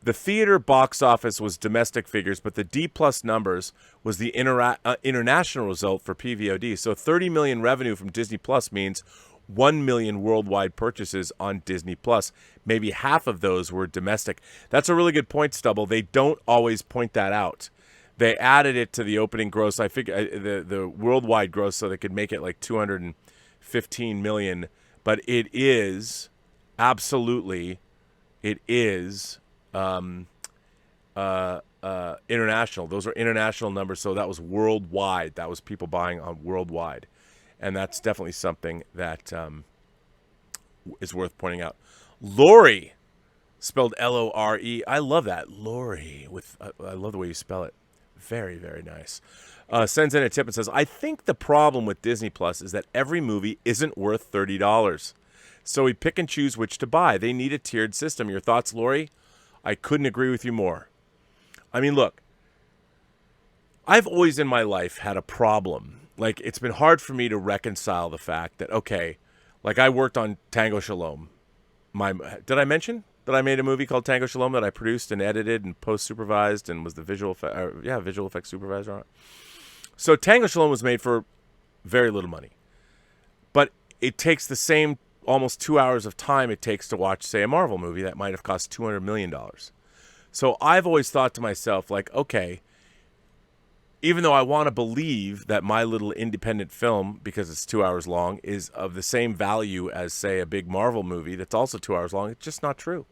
the theater box office was domestic figures, but the D-plus numbers was the international result for PVOD. So 30 million revenue from Disney Plus means 1 million worldwide purchases on Disney Plus. Maybe half of those were domestic. That's a really good point, Stubble. They don't always point that out. They added it to the opening gross. I figure the worldwide gross so they could make it like 215 million. But it is absolutely, it is international. Those are international numbers, so that was worldwide. That was people buying on worldwide, and that's definitely something that is worth pointing out. Lori, spelled Lore. I love that, Lori. I love the way you spell it. Very, very nice. Sends in a tip and says, "I think the problem with Disney Plus is that every movie isn't worth $30, so we pick and choose which to buy. They need a tiered system." Your thoughts, Lori? I couldn't agree with you more. I mean, look, I've always in my life had a problem. Like, it's been hard for me to reconcile the fact that, okay, like I worked on Tango Shalom. Did I mention that I made a movie called Tango Shalom that I produced and edited and post-supervised and was the visual effects supervisor on it? So Tango Shalom was made for very little money. But it takes the same almost 2 hours of time it takes to watch, say, a Marvel movie that might have cost $200 million. So I've always thought to myself, like, okay, even though I want to believe that my little independent film, because it's 2 hours long, is of the same value as, say, a big Marvel movie that's also 2 hours long, it's just not true.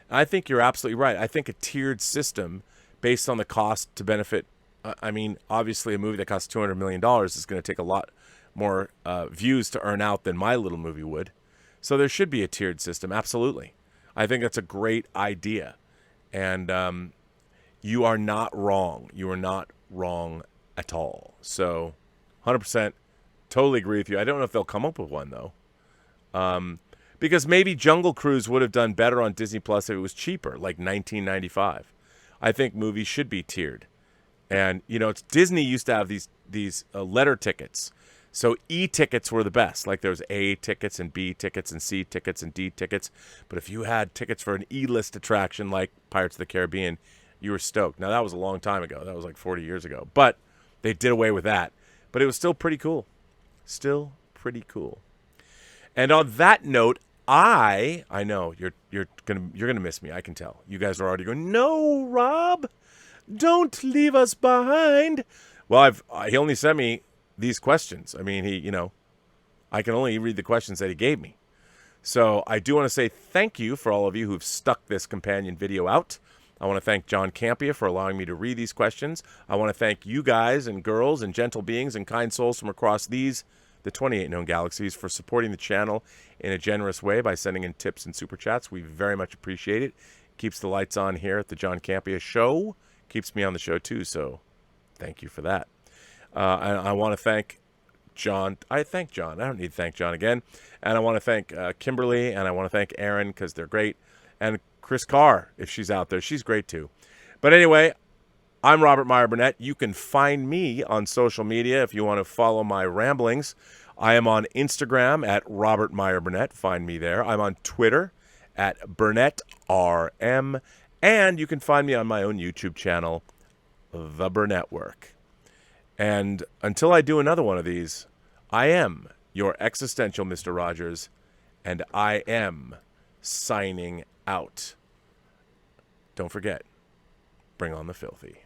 I think you're absolutely right. I think a tiered system based on the cost to benefit, I mean, obviously a movie that costs $200 million is going to take a lot more views to earn out than my little movie would. So there should be a tiered system, absolutely. I think that's a great idea. And you are not wrong. You are not wrong at all. So 100% totally agree with you. I don't know if they'll come up with one, though. Because maybe Jungle Cruise would have done better on Disney Plus if it was cheaper, like $19.95. I think movies should be tiered. And, you know, Disney used to have these letter tickets. So E-tickets were the best. Like there was A tickets and B tickets and C tickets and D tickets. But if you had tickets for an E-list attraction like Pirates of the Caribbean, you were stoked. Now, that was a long time ago. That was like 40 years ago. But they did away with that. But it was still pretty cool. Still pretty cool. And on that note, I know you're gonna miss me. I can tell. You guys are already going, no, Rob, don't leave us behind. Well, he only sent me these questions. I mean, I can only read the questions that he gave me. So I do want to say thank you for all of you who've stuck this companion video out. I want to thank John Campea for allowing me to read these questions. I want to thank you guys and girls and gentle beings and kind souls from across the 28 known galaxies for supporting the channel in a generous way by sending in tips and super chats. We very much appreciate it. Keeps the lights on here at the John Campea Show. Keeps me on the show too, so thank you for that. And I want to thank John. I thank John. I don't need to thank John again. And I want to thank Kimberly, and I want to thank Aaron because they're great. And Chris Carr, if she's out there. She's great too. But anyway, I'm Robert Meyer Burnett. You can find me on social media if you want to follow my ramblings. I am on Instagram at Robert Meyer Burnett. Find me there. I'm on Twitter at BurnettRM. And you can find me on my own YouTube channel, The Burnett Work. And until I do another one of these, I am your existential Mr. Rogers, and I am signing out. Don't forget, bring on the filthy.